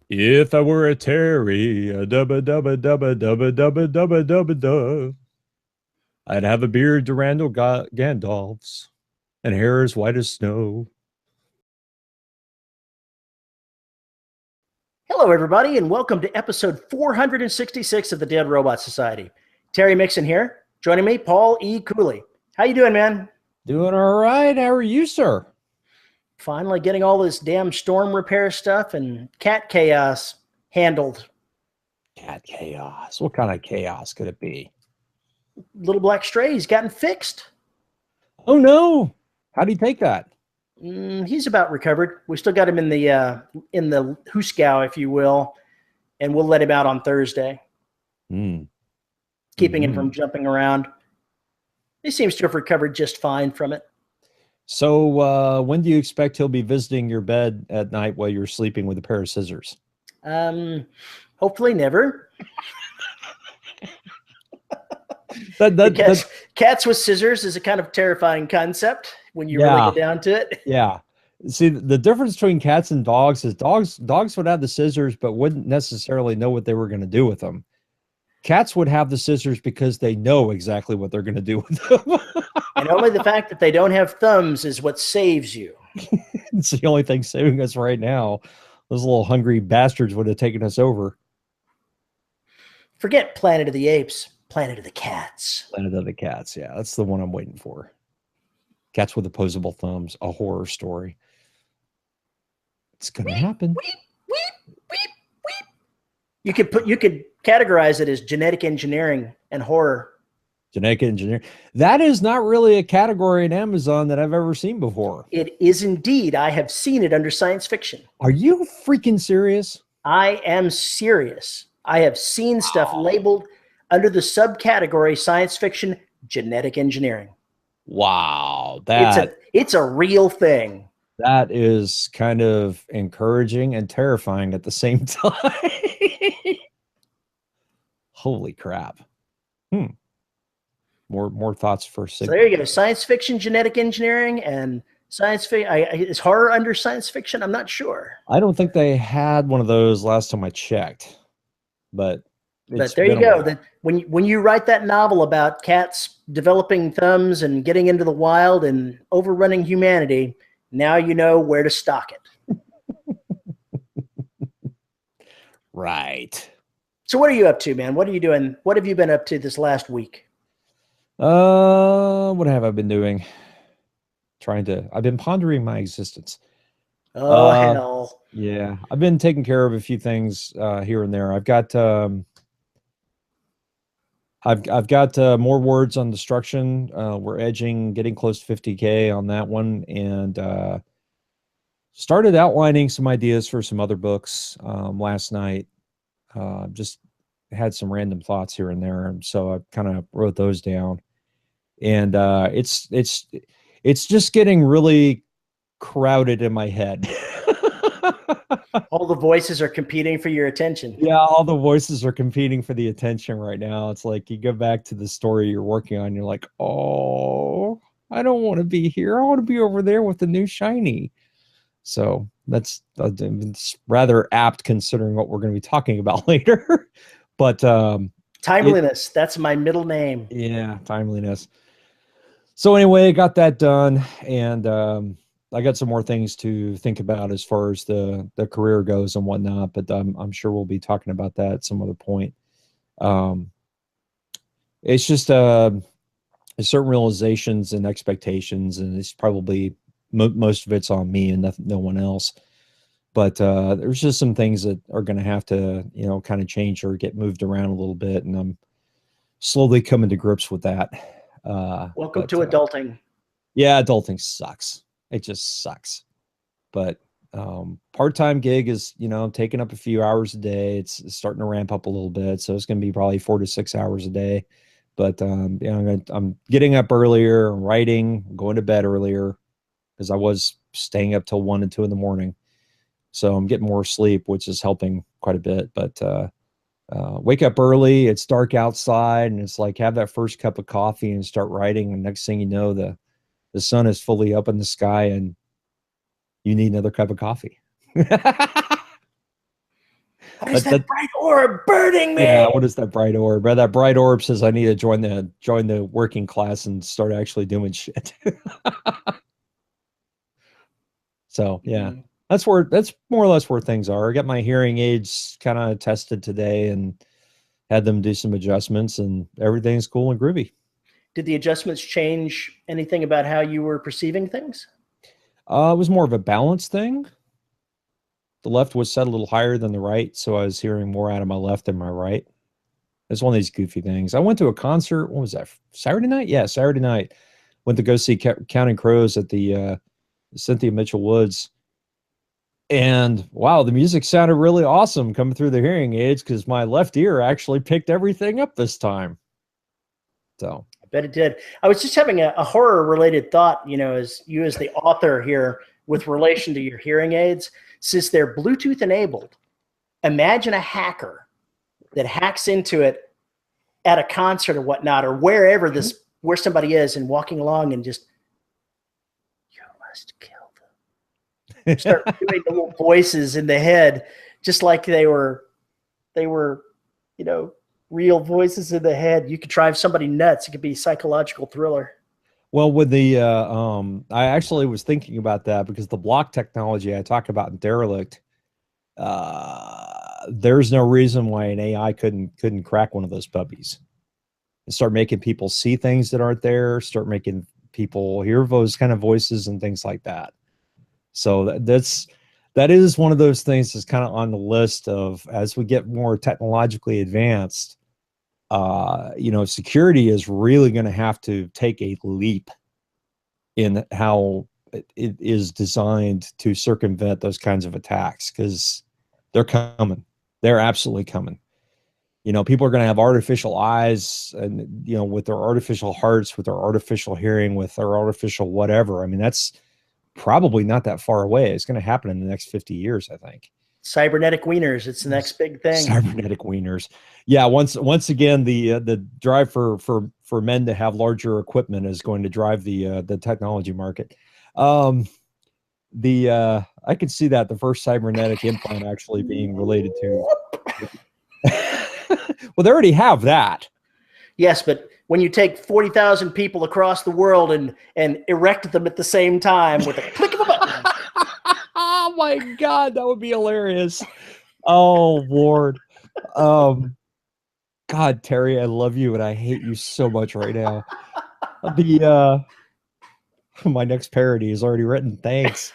If I were a Terry, a dubba dubba dubba dubba dubba dubba dubba dub, I'd have a beard to Randall Gandalf's and hair as white as snow. Hello, everybody, and welcome to episode 466 of the Dead Robot Society. Terry Mixon here. Joining me, Paul E. Cooley. How you doing, man? Doing all right. How are you, sir? Finally getting all this damn storm repair stuff and cat chaos handled. Cat chaos. What kind of chaos could it be? Little Black Stray's gotten fixed. Oh no! How do you take that? He's about recovered. We still got him in the Huskow, if you will, and we'll let him out on Thursday. Keeping him from jumping around. He seems to have recovered just fine from it. So when do you expect he'll be visiting your bed at night while you're sleeping with a pair of scissors? Hopefully never. Cats with scissors is a kind of terrifying concept when you really get down to it. Yeah. See, the difference between cats and dogs is dogs would have the scissors, but wouldn't necessarily know what they were going to do with them. Cats would have the scissors because they know exactly what they're going to do with them. And only the fact that they don't have thumbs is what saves you. It's the only thing saving us right now. Those little hungry bastards would have taken us over. Forget Planet of the Apes. Planet of the Cats. Planet of the Cats, yeah. That's the one I'm waiting for. Cats with opposable thumbs, a horror story. It's going to happen. Weep, weep, weep, weep. You could categorize it as genetic engineering and horror. Genetic engineering. That is not really a category in Amazon that I've ever seen before. It is indeed. I have seen it under science fiction. Are you freaking serious? I am serious. I have seen stuff labeled under the subcategory science fiction genetic engineering. Wow. It's a real thing. That is kind of encouraging and terrifying at the same time. Holy crap. More thoughts for So there you go. Science fiction, genetic engineering, and science fiction. Is horror under science fiction? I'm not sure. I don't think they had one of those last time I checked. But there you go. That when you write that novel about cats developing thumbs and getting into the wild and overrunning humanity, now you know where to stock it. Right. So what are you up to, man? What are you doing? What have you been up to this last week? What have I been doing? I've been pondering my existence. Oh, hell. Yeah. I've been taking care of a few things here and there. I've got more words on destruction. We're getting close to 50K on that one, and started outlining some ideas for some other books last night. Just had some random thoughts here and there, and so I kind of wrote those down. And it's just getting really crowded in my head. All the voices are competing for your attention. Yeah, all the voices are competing for the attention right now. It's like you go back to the story you're working on, you're like, oh, I don't want to be here. I want to be over there with the new shiny. So it's rather apt considering what we're going to be talking about later. But timeliness, that's my middle name. Yeah, timeliness. So anyway, got that done, and I got some more things to think about as far as the career goes and whatnot, but I'm sure we'll be talking about that at some other point. It's just certain realizations and expectations, and it's probably most of it's on me and no one else. But there's just some things that are going to have to, kind of change or get moved around a little bit, and I'm slowly coming to grips with that. Welcome to adulting. Yeah, adulting sucks. It just sucks. But part-time gig is, taking up a few hours a day. It's starting to ramp up a little bit, so it's going to be probably 4 to 6 hours a day. But I'm getting up earlier, writing, going to bed earlier, because I was staying up till 1 and 2 in the morning. So I'm getting more sleep, which is helping quite a bit. But wake up early, it's dark outside, and it's like have that first cup of coffee and start writing. And next thing you know, the sun is fully up in the sky, and you need another cup of coffee. What is that bright orb burning me? Yeah, what is that bright orb? Bro, that bright orb says I need to join the working class and start actually doing shit. So yeah, that's more or less where things are. I got my hearing aids kind of tested today and had them do some adjustments, and everything's cool and groovy. Did the adjustments change anything about how you were perceiving things? It was more of a balance thing. The left was set a little higher than the right, so I was hearing more out of my left than my right. It's one of these goofy things. I went to a concert. What was that? Saturday night? Yeah, Saturday night. Went to go see Counting Crows at the Cynthia Mitchell Woods. And wow, the music sounded really awesome coming through the hearing aids because my left ear actually picked everything up this time. So I bet it did. I was just having a horror related thought, you know, as the author here with relation to your hearing aids, since they're Bluetooth enabled, imagine a hacker that hacks into it at a concert or whatnot, or wherever where somebody is, and walking along and just, you must kill them. Start doing the little voices in the head, just like they were, you know, real voices in the head. You could drive somebody nuts. It could be a psychological thriller. Well, with the I actually was thinking about that because the block technology I talk about in Derelict, there's no reason why an AI couldn't crack one of those puppies and start making people see things that aren't there, start making people hear those kind of voices and things like that. So that is one of those things that's kind of on the list of, as we get more technologically advanced, you know, security is really going to have to take a leap in how it is designed to circumvent those kinds of attacks, because they're coming. They're absolutely coming. You know, people are going to have artificial eyes and, you know, with their artificial hearts, with their artificial hearing, with their artificial whatever. I mean, that's probably not that far away. It's going to happen in the next 50 years, I think. Cybernetic wieners. It's the next big thing. Cybernetic wieners. Yeah. Once again, the drive for men to have larger equipment is going to drive the technology market. I could see that the first cybernetic implant actually being related to. Well, they already have that. Yes, but when you take 40,000 people across the world and erect them at the same time with a click of a button. Oh my God, that would be hilarious. Oh Lord. God, Terry, I love you and I hate you so much right now. My next parody is already written. Thanks.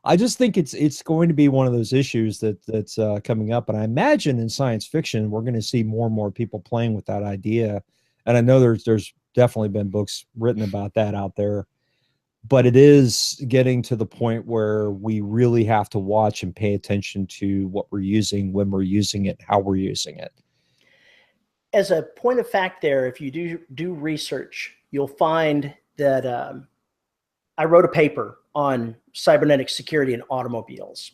I just think it's going to be one of those issues that's coming up, and I imagine in science fiction we're going to see more and more people playing with that idea. And I know there's definitely been books written about that out there, but it is getting to the point where we really have to watch and pay attention to what we're using, when we're using it, how we're using it. As a point of fact there, if you do research, you'll find that I wrote a paper on cybernetic security in automobiles.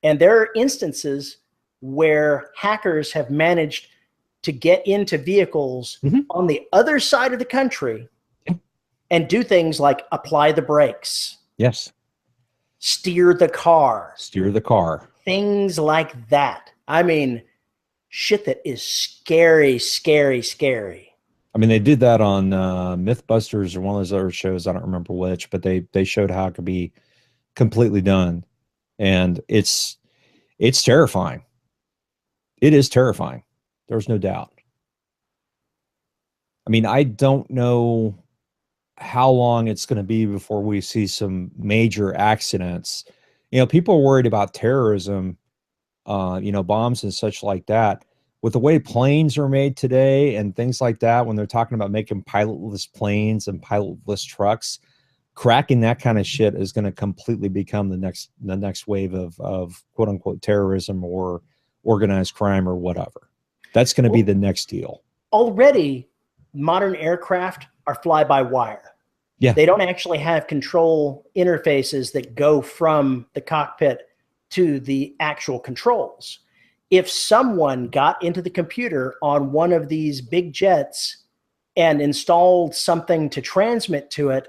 And there are instances where hackers have managed to get into vehicles on the other side of the country and do things like apply the brakes. Yes. Steer the car. Steer the car. Things like that. I mean, shit that is scary, scary, scary. I mean, they did that on Mythbusters or one of those other shows. I don't remember which, but they showed how it could be completely done. And it's terrifying. It is terrifying. There's no doubt. I mean, I don't know how long it's going to be before we see some major accidents. You know, people are worried about terrorism, you know, bombs and such like that. With the way planes are made today and things like that, when they're talking about making pilotless planes and pilotless trucks, cracking that kind of shit is going to completely become the next wave of quote unquote terrorism or organized crime or whatever. That's going to be the next deal. Already, modern aircraft are fly-by-wire. Yeah. They don't actually have control interfaces that go from the cockpit to the actual controls. If someone got into the computer on one of these big jets and installed something to transmit to it,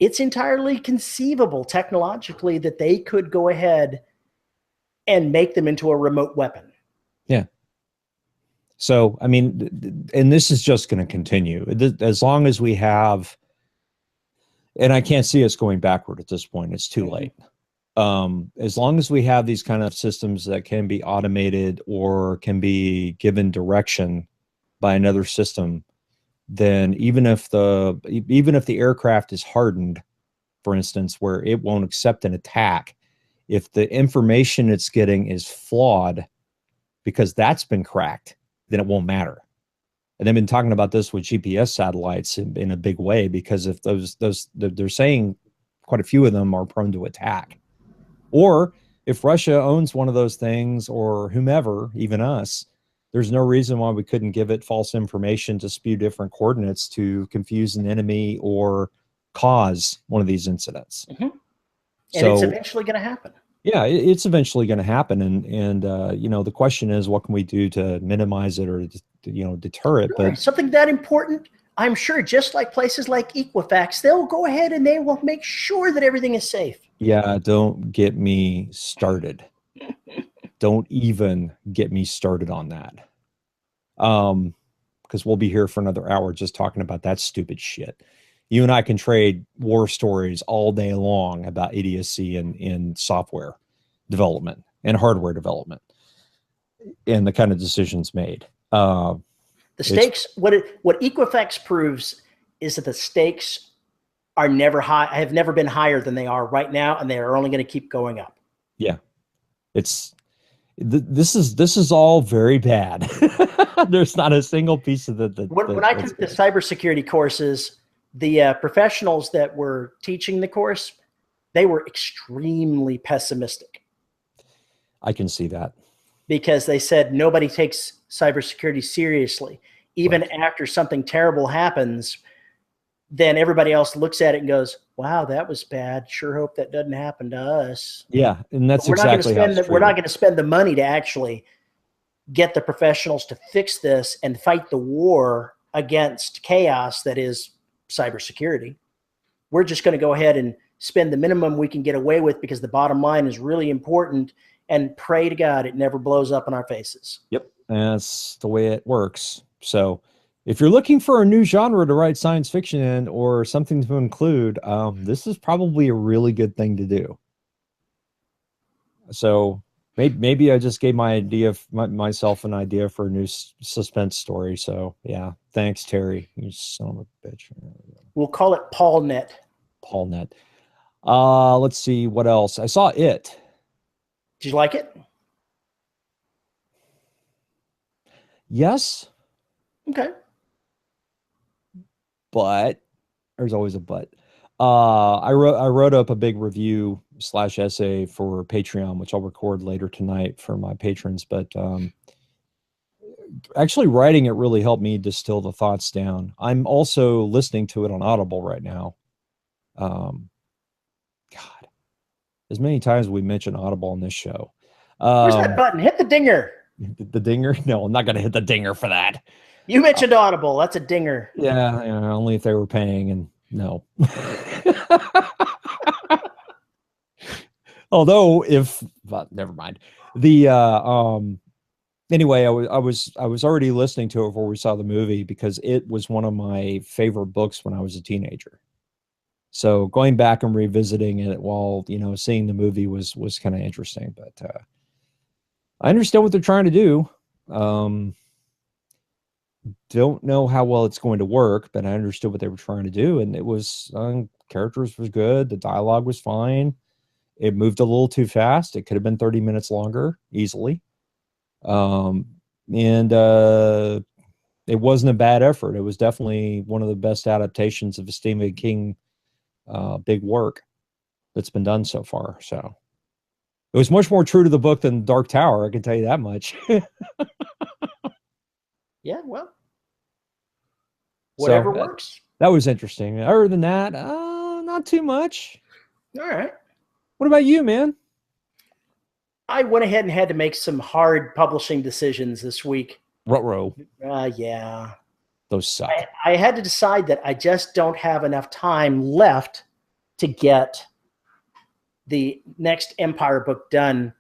it's entirely conceivable technologically that they could go ahead and make them into a remote weapon. Yeah. So, I mean, and this is just going to continue as long as we have, and I can't see us going backward at this point. It's too late. As long as we have these kind of systems that can be automated or can be given direction by another system, then even if the aircraft is hardened, for instance, where it won't accept an attack, if the information it's getting is flawed because that's been cracked, then it won't matter. And they've been talking about this with GPS satellites in a big way, because if they're saying quite a few of them are prone to attack. Or if Russia owns one of those things, or whomever, even us, there's no reason why we couldn't give it false information to spew different coordinates to confuse an enemy or cause one of these incidents. And it's eventually going to happen. Yeah, it's eventually going to happen. And the question is, what can we do to minimize it or, deter it? Sure. But something that important, I'm sure, just like places like Equifax, they'll go ahead and they will make sure that everything is safe. Yeah, don't get me started. Don't even get me started on that. Because we'll be here for another hour just talking about that stupid shit. You and I can trade war stories all day long about idiocy in software development and hardware development and the kind of decisions made. The stakes, what Equifax proves is that the stakes are never high, have never been higher than they are right now, and they are only going to keep going up. Yeah, this is all very bad. There's not a single piece of when I took the cybersecurity courses, the professionals that were teaching the course, they were extremely pessimistic. I can see that. Because they said nobody takes cybersecurity seriously. Even after something terrible happens, then everybody else looks at it and goes, wow, that was bad. Sure hope that doesn't happen to us. Yeah, and that's exactly how it's treated. We're not going to spend the money to actually get the professionals to fix this and fight the war against chaos that is cybersecurity. We're just going to go ahead and spend the minimum we can get away with because the bottom line is really important, and pray to God it never blows up in our faces. Yep, that's the way it works. So if you're looking for a new genre to write science fiction in or something to include, this is probably a really good thing to do. So maybe I just gave myself an idea for a new suspense story. So yeah, thanks, Terry. You son of a bitch. We'll call it PaulNet. PaulNet. Let's see what else. I saw It. Did you like it? Yes. Okay. But there's always a but. I wrote up a big review / essay for Patreon, which I'll record later tonight for my patrons. But actually writing it really helped me distill the thoughts down. I'm also listening to it on Audible right now. God, as many times we mention Audible on this show. Where's that button? Hit the dinger. The dinger? No, I'm not going to hit the dinger for that. You mentioned Audible. That's a dinger. Yeah, only if they were paying, and no. Although never mind. Anyway, I was already listening to it before we saw the movie because it was one of my favorite books when I was a teenager. So going back and revisiting it while, seeing the movie was kind of interesting, but I understand what they're trying to do. Don't know how well it's going to work, but I understood what they were trying to do. And it was, characters was good. The dialogue was fine. It moved a little too fast. It could have been 30 minutes longer easily. And it wasn't a bad effort. It was definitely one of the best adaptations of a Stephen King big work that's been done so far. So it was much more true to the book than Dark Tower. I can tell you that much. Yeah, well, whatever works. That was interesting. Other than that, not too much. All right. What about you, man? I went ahead and had to make some hard publishing decisions this week. Ruh-roh. Yeah. Those suck. I had to decide that I just don't have enough time left to get the next Empire book done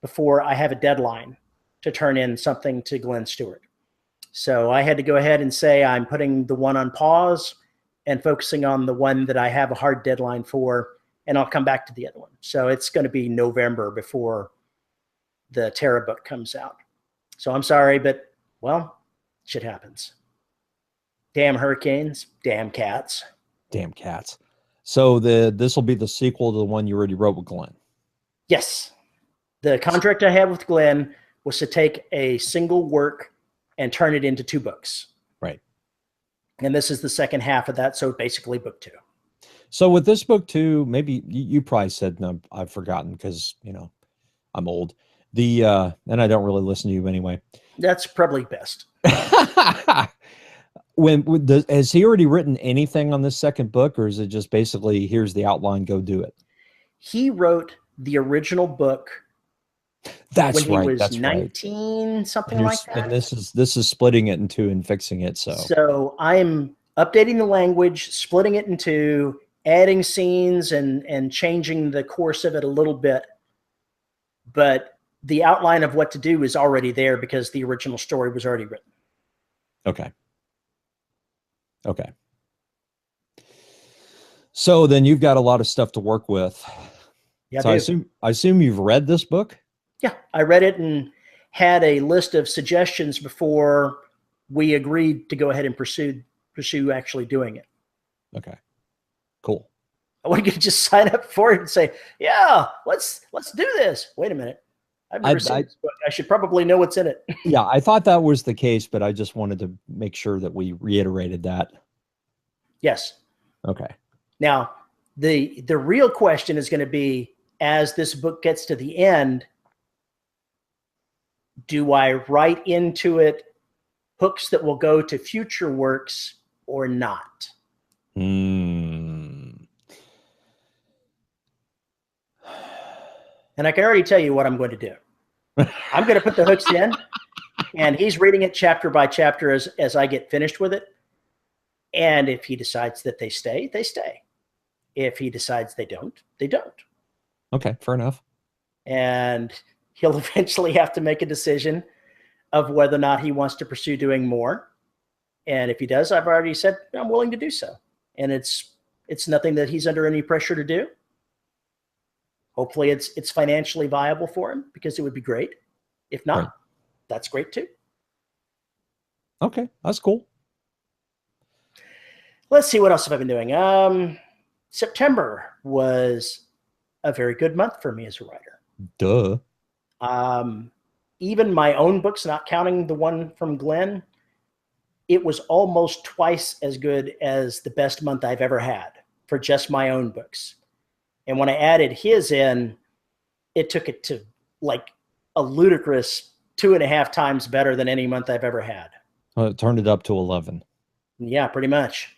before I have a deadline to turn in something to Glenn Stewart. So I had to go ahead and say I'm putting the one on pause and focusing on the one that I have a hard deadline for, and I'll come back to the other one. So it's going to be November before the Terra book comes out. So I'm sorry, but, well, shit happens. Damn hurricanes, damn cats. Damn cats. So this will be the sequel to the one you already wrote with Glenn. Yes. The contract I had with Glenn was to take a single work and turn it into 2 books. Right. And this is the second half of that. So basically book 2. So with this book too, maybe you probably said, no, I've forgotten because, you know, I'm old. And I don't really listen to you anyway. That's probably best. Has he already written anything on this second book, or is it just basically here's the outline, go do it? He wrote the original book. That's when right. He was that's 19, right. Something like that. And this is splitting it in 2 and fixing it. So I'm updating the language, splitting it in 2, adding scenes and changing the course of it a little bit. But the outline of what to do is already there because the original story was already written. Okay. Okay. So then you've got a lot of stuff to work with. Yeah. So I assume you've read this book? Yeah, I read it and had a list of suggestions before we agreed to go ahead and pursue actually doing it. Okay. Cool. I want to just sign up for it and say, yeah, let's do this. Wait a minute. I've never seen this book. I should probably know what's in it. Yeah, I thought that was the case, but I just wanted to make sure that we reiterated that. Yes. Okay. Now, the real question is going to be, as this book gets to the end, do I write into it hooks that will go to future works or not? And I can already tell you what I'm going to do. I'm going to put the hooks in, and he's reading it chapter by chapter as I get finished with it. And if he decides that they stay, they stay. If he decides they don't, they don't. Okay, fair enough. And he'll eventually have to make a decision of whether or not he wants to pursue doing more. And if he does, I've already said I'm willing to do so. And it's nothing that he's under any pressure to do. Hopefully it's financially viable for him, because it would be great. If not, right, that's great too. Okay, that's cool. Let's see, what else have I been doing? September was a very good month for me as a writer. Duh. Even my own books, not counting the one from Glenn, it was almost twice as good as the best month I've ever had for just my own books. And when I added his in, it took it to like a ludicrous 2.5 times better than any month I've ever had. Well, it turned it up to 11. Yeah, pretty much.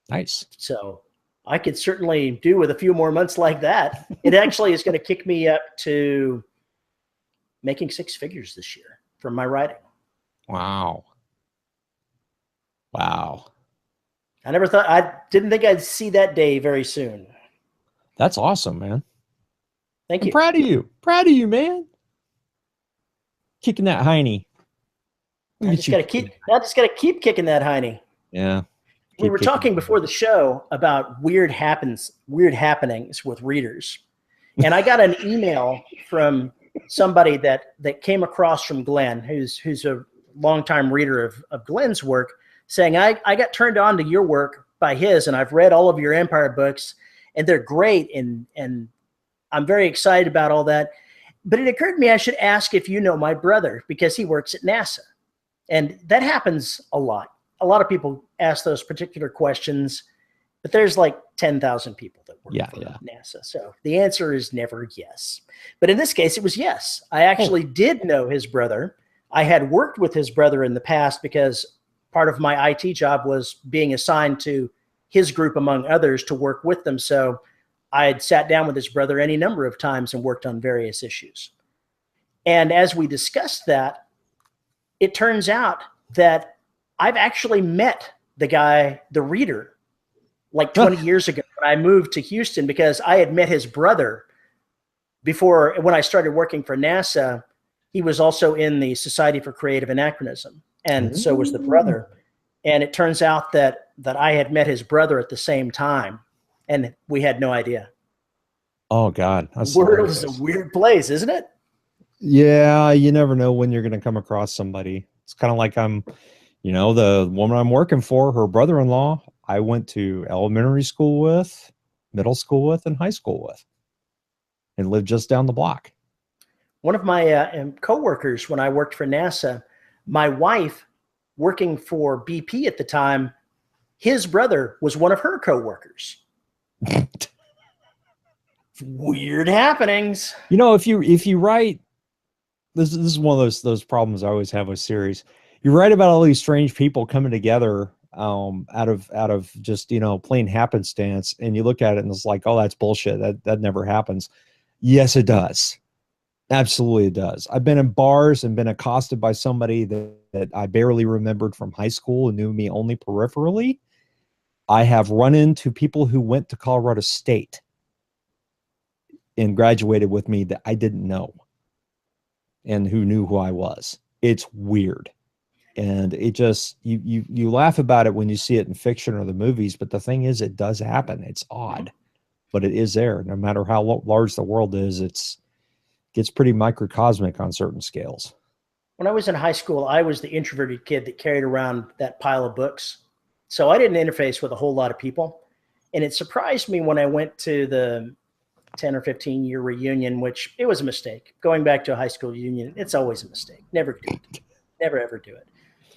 Nice. So I could certainly do with a few more months like that. It actually is going to kick me up to making 6 figures this year from my writing. Wow. Wow. I didn't think I'd see that day very soon. That's awesome, man. Thank you. I'm proud of you. Proud of you, man. Kicking that hiney. I just got to keep kicking that hiney. Yeah. We were talking before the show about weird happenings with readers. And I got an email from somebody that came across from Glenn, who's a longtime reader of Glenn's work, saying, I got turned on to your work by his, and I've read all of your Empire books, and they're great, and I'm very excited about all that. But it occurred to me I should ask if you know my brother, because he works at NASA. And that happens a lot. A lot of people ask those particular questions, but there's like 10,000 people that work for NASA. So the answer is never yes. But in this case, it was yes. I actually did know his brother. I had worked with his brother in the past because part of my IT job was being assigned to his group, among others, to work with them. So I had sat down with his brother any number of times and worked on various issues. And as we discussed that, it turns out that I've actually met the guy, the reader, like 20 years ago when I moved to Houston, because I had met his brother before. When I started working for NASA, he was also in the Society for Creative Anachronism, and so was the brother. And it turns out that I had met his brother at the same time, and we had no idea. Oh God, the world is a weird place, isn't it? Yeah, you never know when you're going to come across somebody. It's kind of like the woman I'm working for, her brother-in-law, I went to elementary school with, middle school with, and high school with, and lived just down the block. One of my coworkers, when I worked for NASA, my wife, working for BP at the time, his brother was one of her coworkers. Weird happenings. If you write, this is one of those problems I always have with series. You write about all these strange people coming together out of just plain happenstance, and you look at it and it's like, oh, that's bullshit. That never happens. Yes, it does. Absolutely, it does. I've been in bars and been accosted by somebody that I barely remembered from high school and knew me only peripherally. I have run into people who went to Colorado State and graduated with me that I didn't know and who knew who I was. It's weird. And it just, you laugh about it when you see it in fiction or the movies, but the thing is, it does happen. It's odd, but it is there. No matter how large the world is, it gets pretty microcosmic on certain scales. When I was in high school, I was the introverted kid that carried around that pile of books. So I didn't interface with a whole lot of people. And it surprised me when I went to the 10 or 15 year reunion, which it was a mistake. Going back to a high school reunion, it's always a mistake. Never do it. Never, ever do it.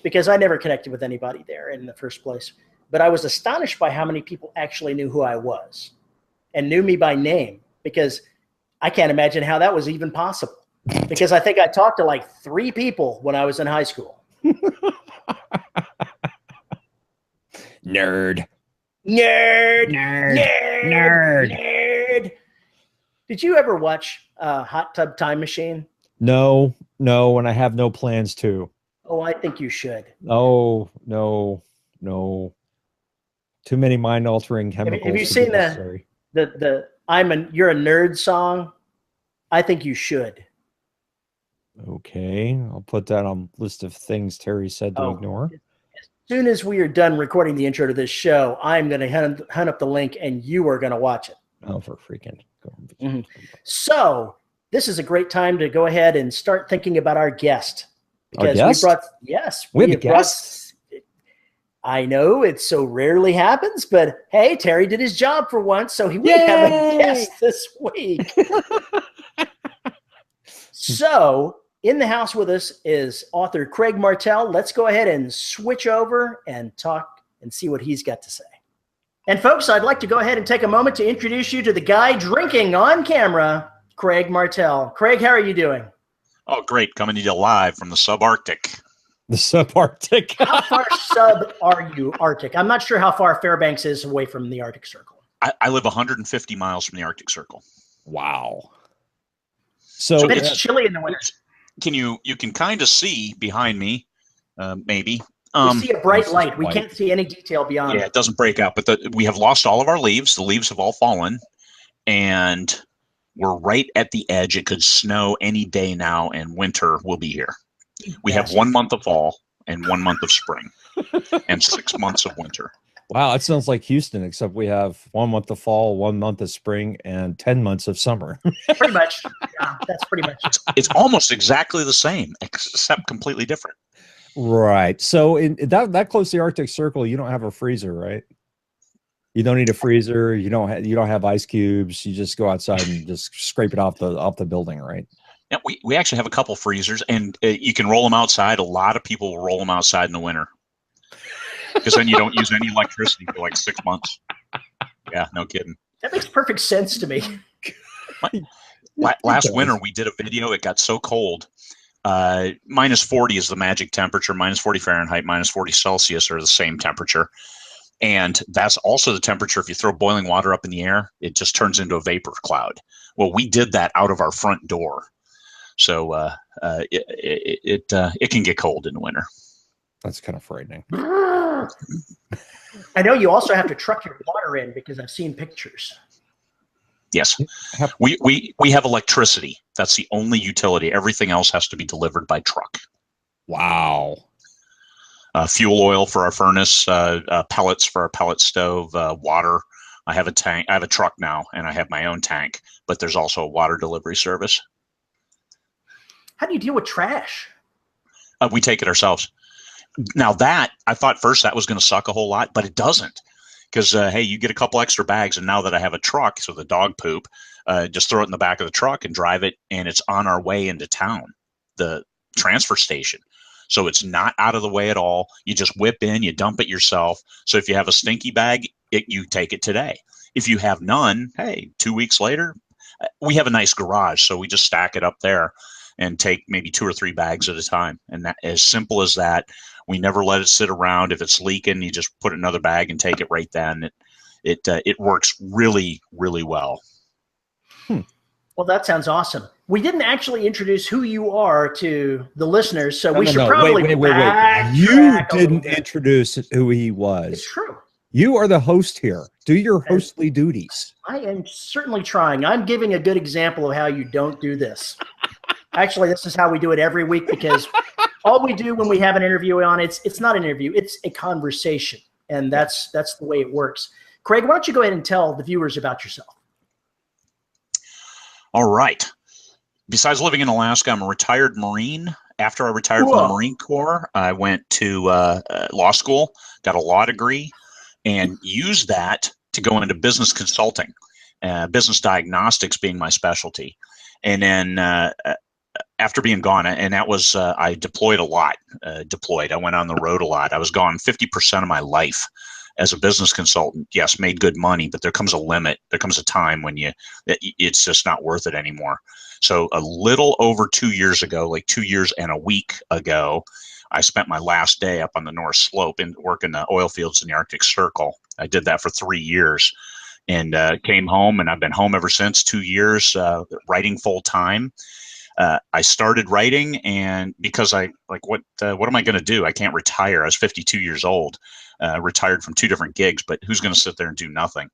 Because I never connected with anybody there in the first place. But I was astonished by how many people actually knew who I was and knew me by name, because I can't imagine how that was even possible, because I think I talked to like 3 people when I was in high school. Nerd. Did you ever watch Hot Tub Time Machine? No, and I have no plans to. Oh, I think you should. Oh, no. Too many mind-altering chemicals. Have you seen the You're a Nerd song? I think you should. Okay, I'll put that on list of things Terry said to ignore. As soon as we are done recording the intro to this show, I'm going to hunt up the link, and you are going to watch it. Oh, for freaking. Mm-hmm. So this is a great time to go ahead and start thinking about our guest. Because we have a guest. I know it so rarely happens, but hey, Terry did his job for once, so we have a guest this week. So in the house with us is author Craig Martelle. Let's go ahead and switch over and talk and see what he's got to say. And folks, I'd like to go ahead and take a moment to introduce you to the guy drinking on camera, Craig Martelle. Craig, how are you doing? Oh, great. Coming to you live from the subarctic. The subarctic. How far sub are you Arctic? I'm not sure how far Fairbanks is away from the Arctic Circle. I live 150 miles from the Arctic Circle. Wow. So it's chilly in the winter. You can kind of see behind me, maybe. We see a bright light. We can't see any detail beyond. Yeah, it doesn't break out, but we have lost all of our leaves. The leaves have all fallen, and we're right at the edge. It could snow any day now, and winter will be here. We have 1 month of fall and 1 month of spring and 6 months of winter. Wow, that sounds like Houston, except we have 1 month of fall, 1 month of spring, and 10 months of summer. Pretty much. Yeah, that's pretty much. It's almost exactly the same, except completely different. Right. So in that close to the Arctic Circle, you don't have a freezer, right? You don't need a freezer. You don't have ice cubes. You just go outside and just scrape it off the building, right? Yeah, we actually have a couple freezers, and you can roll them outside. A lot of people will roll them outside in the winter because then you don't use any electricity for like 6 months. Yeah, no kidding. That makes perfect sense to me. Last winter, we did a video. It got so cold. Minus 40 is the magic temperature. Minus 40 Fahrenheit, minus 40 Celsius are the same temperature. And that's also the temperature. If you throw boiling water up in the air, it just turns into a vapor cloud. Well, we did that out of our front door. So it can get cold in the winter. That's kind of frightening. I know you also have to truck your water in because I've seen pictures. Yes. We have electricity. That's the only utility. Everything else has to be delivered by truck. Wow. Fuel oil for our furnace, pellets for our pellet stove, water. I have a tank. I have a truck now, and I have my own tank, but there's also a water delivery service. How do you deal with trash? We take it ourselves. Now that I thought first that was going to suck a whole lot, but it doesn't. Because, hey, you get a couple extra bags, and now that I have a truck, so the dog poop, just throw it in the back of the truck and drive it, and it's on our way into town, the transfer station. So it's not out of the way at all. You just whip in, you dump it yourself. So if you have a stinky bag, you take it today. If you have none, hey, 2 weeks later, we have a nice garage, so we just stack it up there and take maybe 2 or 3 bags at a time. And that, as simple as that. We never let it sit around. If it's leaking, you just put another bag and take it right then. It works really, really well. Well, that sounds awesome. We didn't actually introduce who you are to the listeners, so we should probably wait. You didn't introduce who he was. It's true. You are the host here. Do your hostly duties. I am certainly trying. I'm giving a good example of how you don't do this. Actually, this is how we do it every week, because all we do when we have an interview on, it's not an interview, it's a conversation. And that's the way it works. Craig, why don't you go ahead and tell the viewers about yourself? All right. Besides living in Alaska, I'm a retired Marine. After I retired from the Marine Corps, I went to law school, got a law degree, and used that to go into business consulting, business diagnostics being my specialty. And then after being gone, and that was, I deployed a lot, I went on the road a lot. I was gone 50% of my life as a business consultant. Yes, made good money, but there comes a limit. There comes a time when it's just not worth it anymore. So a little over 2 years ago, like 2 years and a week ago, I spent my last day up on the North Slope and working the oil fields in the Arctic Circle. I did that for 3 years and came home, and I've been home ever since. 2 years writing full time. I started writing, and because what am I going to do? I can't retire. I was 52 years old, retired from 2 different gigs, but who's going to sit there and do nothing?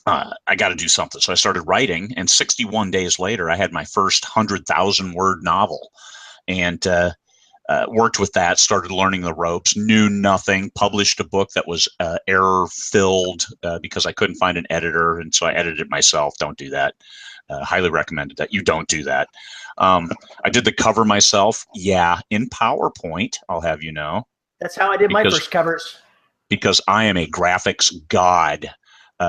I got to do something. So I started writing, and 61 days later, I had my first 100,000-word novel, and worked with that, started learning the ropes, knew nothing, published a book that was error-filled because I couldn't find an editor, and so I edited it myself. Don't do that. Highly recommended that you don't do that. I did the cover myself. Yeah, in PowerPoint, I'll have you know. That's how I did my first covers. Because I am a graphics god.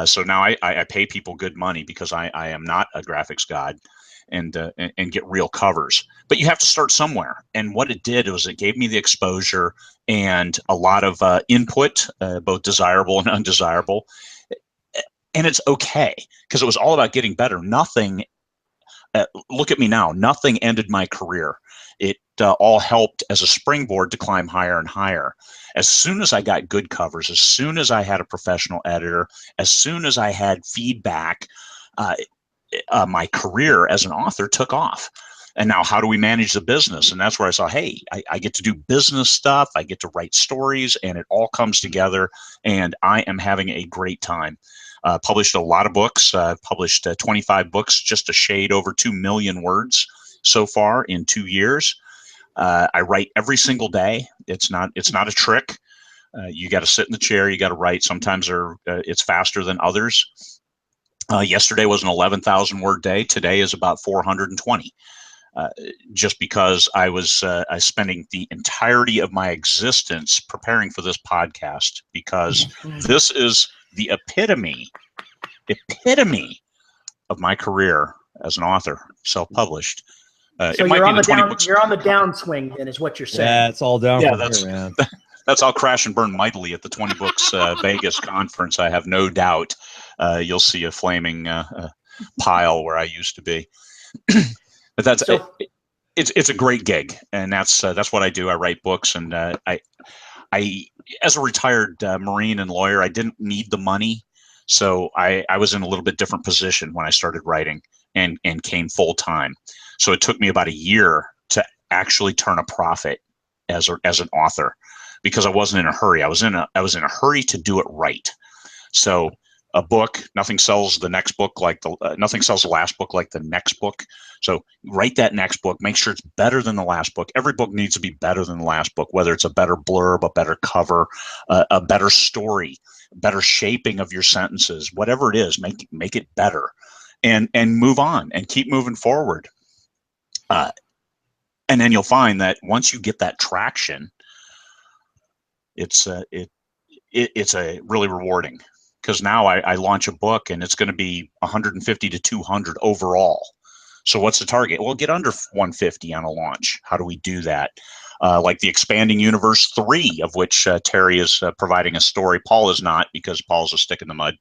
So now I pay people good money because I am not a graphics god, and get real covers. But you have to start somewhere. And what it did was it gave me the exposure and a lot of input, both desirable and undesirable. And it's okay, because it was all about getting better. Nothing, look at me now, nothing ended my career. It all helped as a springboard to climb higher and higher. As soon as I got good covers, as soon as I had a professional editor, as soon as I had feedback, my career as an author took off. And now how do we manage the business? And that's where I saw, hey, I get to do business stuff. I get to write stories, and it all comes together, and I am having a great time. Published a lot of books, published 25 books, just a shade over 2 million words so far in 2 years. I write every single day. It's not a trick. You got to sit in the chair. You got to write. Sometimes it's faster than others. Yesterday was an 11,000 word day. Today is about 420. Just because I was spending the entirety of my existence preparing for this podcast, because this is the epitome of my career as an author, self-published. So you're on the downswing, then, is what you're saying. Yeah, it's all down from here, man. That's I'll crash and burn mightily at the 20 Books Vegas conference. I have no doubt you'll see a flaming pile where I used to be. But it's a great gig, and that's what I do. I write books, and I as a retired Marine and lawyer, I didn't need the money, so I was in a little bit different position when I started writing and came full time. So it took me about a year to actually turn a profit as an author. because I wasn't in a hurry. I was in a hurry to do it right. So a book, nothing sells the next book like nothing sells the last book like the next book. So write that next book. Make sure it's better than the last book. Every book needs to be better than the last book, whether it's a better blurb, a better cover, a better story, better shaping of your sentences, whatever it is. Make it better, and move on and keep moving forward. And then you'll find that once you get that traction, it's a really rewarding. Because now I launch a book and it's going to be 150 to 200 overall. So what's the target? Well, get under 150 on a launch. How do we do that? Like the Expanding Universe 3, of which Terry is providing a story. Paul is not, because Paul's a stick in the mud.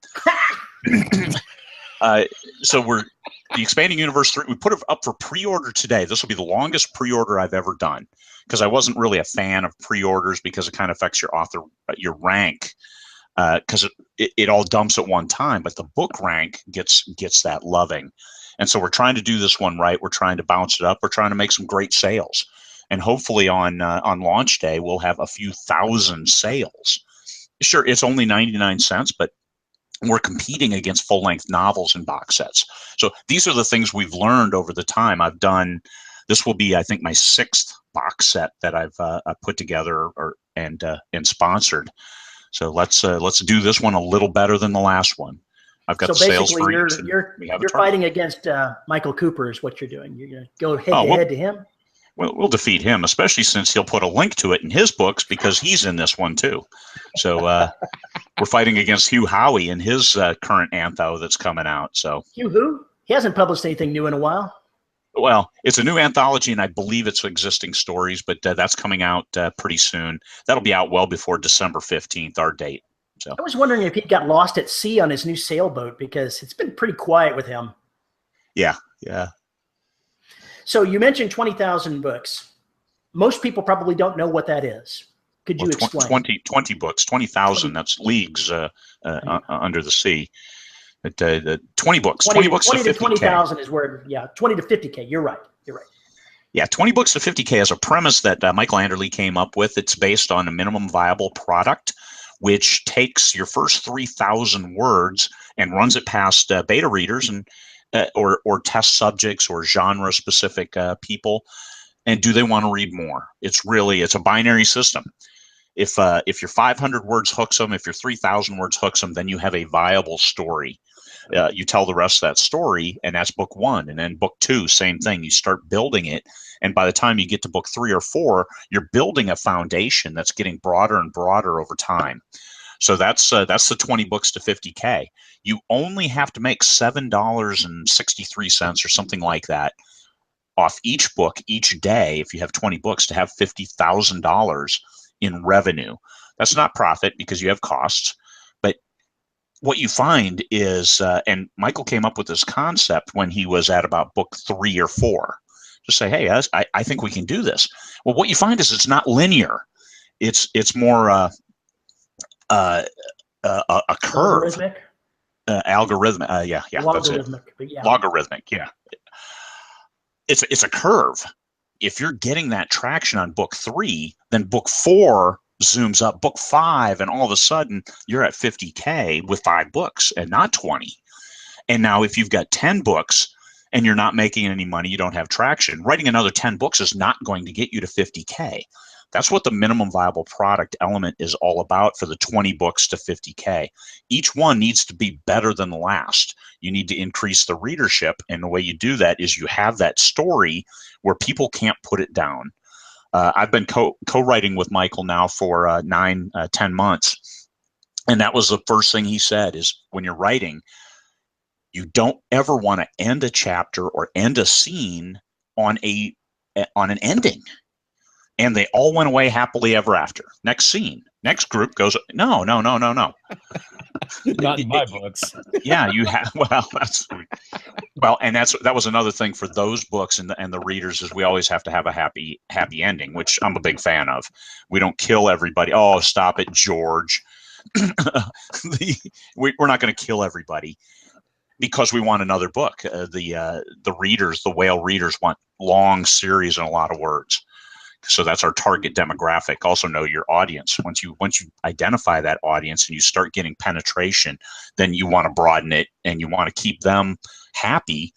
So the Expanding Universe 3, we put it up for pre-order today. This will be the longest pre-order I've ever done, because I wasn't really a fan of pre-orders because it kind of affects your rank. Because it all dumps at one time, but the book rank gets that loving. And so we're trying to do this one right. We're trying to bounce it up. We're trying to make some great sales. And hopefully on launch day, we'll have a few thousand sales. Sure, it's only 99 cents, but we're competing against full-length novels and box sets. So these are the things we've learned over the time. I've done, this will be, I think, my 6th box set that I've put together and sponsored. So let's do this one a little better than the last one. I've got so the sales basically for you're fighting against Michael Cooper is what you're doing. You're going to go head to him. We'll defeat him, especially since he'll put a link to it in his books, because he's in this one too. So we're fighting against Hugh Howey in his current antho that's coming out. So Hugh who? He hasn't published anything new in a while. Well, it's a new anthology, and I believe it's existing stories, but that's coming out pretty soon. That'll be out well before December 15th, our date. So I was wondering if he got lost at sea on his new sailboat, because it's been pretty quiet with him. Yeah. So you mentioned 20,000 books. Most people probably don't know what that is. Could you explain? 20 books, 20,000. That's leagues under the sea. 20 books. 20 books 20 to 50K. 20,000 is where, 20 to 50K. You're right. Yeah, 20 books to 50K is a premise that Michael Anderle came up with. It's based on a minimum viable product, which takes your first 3,000 words and runs it past beta readers and or test subjects or genre specific people. And do they want to read more? It's a binary system. If your 500 words hooks them, if your 3,000 words hooks them, then you have a viable story. You tell the rest of that story, and that's book 1. And then book 2, same thing. You start building it, and by the time you get to book 3 or 4, you're building a foundation that's getting broader and broader over time. So that's the 20 books to 50K. You only have to make $7.63 or something like that off each book each day if you have 20 books to have $50,000 in revenue. That's not profit because you have costs. But what you find is, and Michael came up with this concept when he was at about book 3 or 4. Just say, hey, I think we can do this. Well, what you find is it's not linear. It's more a curve. Algorithmic? Algorithmic. Yeah, Logarithmic, that's it. Logarithmic, yeah. It's a curve. If you're getting that traction on book 3, then book 4 zooms up, book 5, and all of a sudden you're at 50K with 5 books and not 20. And now if you've got 10 books and you're not making any money, you don't have traction, writing another 10 books is not going to get you to 50K. That's what the minimum viable product element is all about for the 20 books to 50K. Each one needs to be better than the last. You need to increase the readership, and the way you do that is you have that story where people can't put it down. I've been co-writing with Michael now for 9-10 months, and that was the first thing he said is when you're writing, you don't ever want to end a chapter or end a scene on an ending. And they all went away happily ever after. Next scene. Next group goes, no. Not in my books. Yeah, you have. And that was another thing for those books and the readers is we always have to have a happy ending, which I'm a big fan of. We don't kill everybody. Oh, stop it, George. We're not going to kill everybody because we want another book. The readers, the whale readers, want long series and a lot of words. So that's our target demographic. Also know your audience. Once you identify that audience and you start getting penetration, then you want to broaden it and you want to keep them happy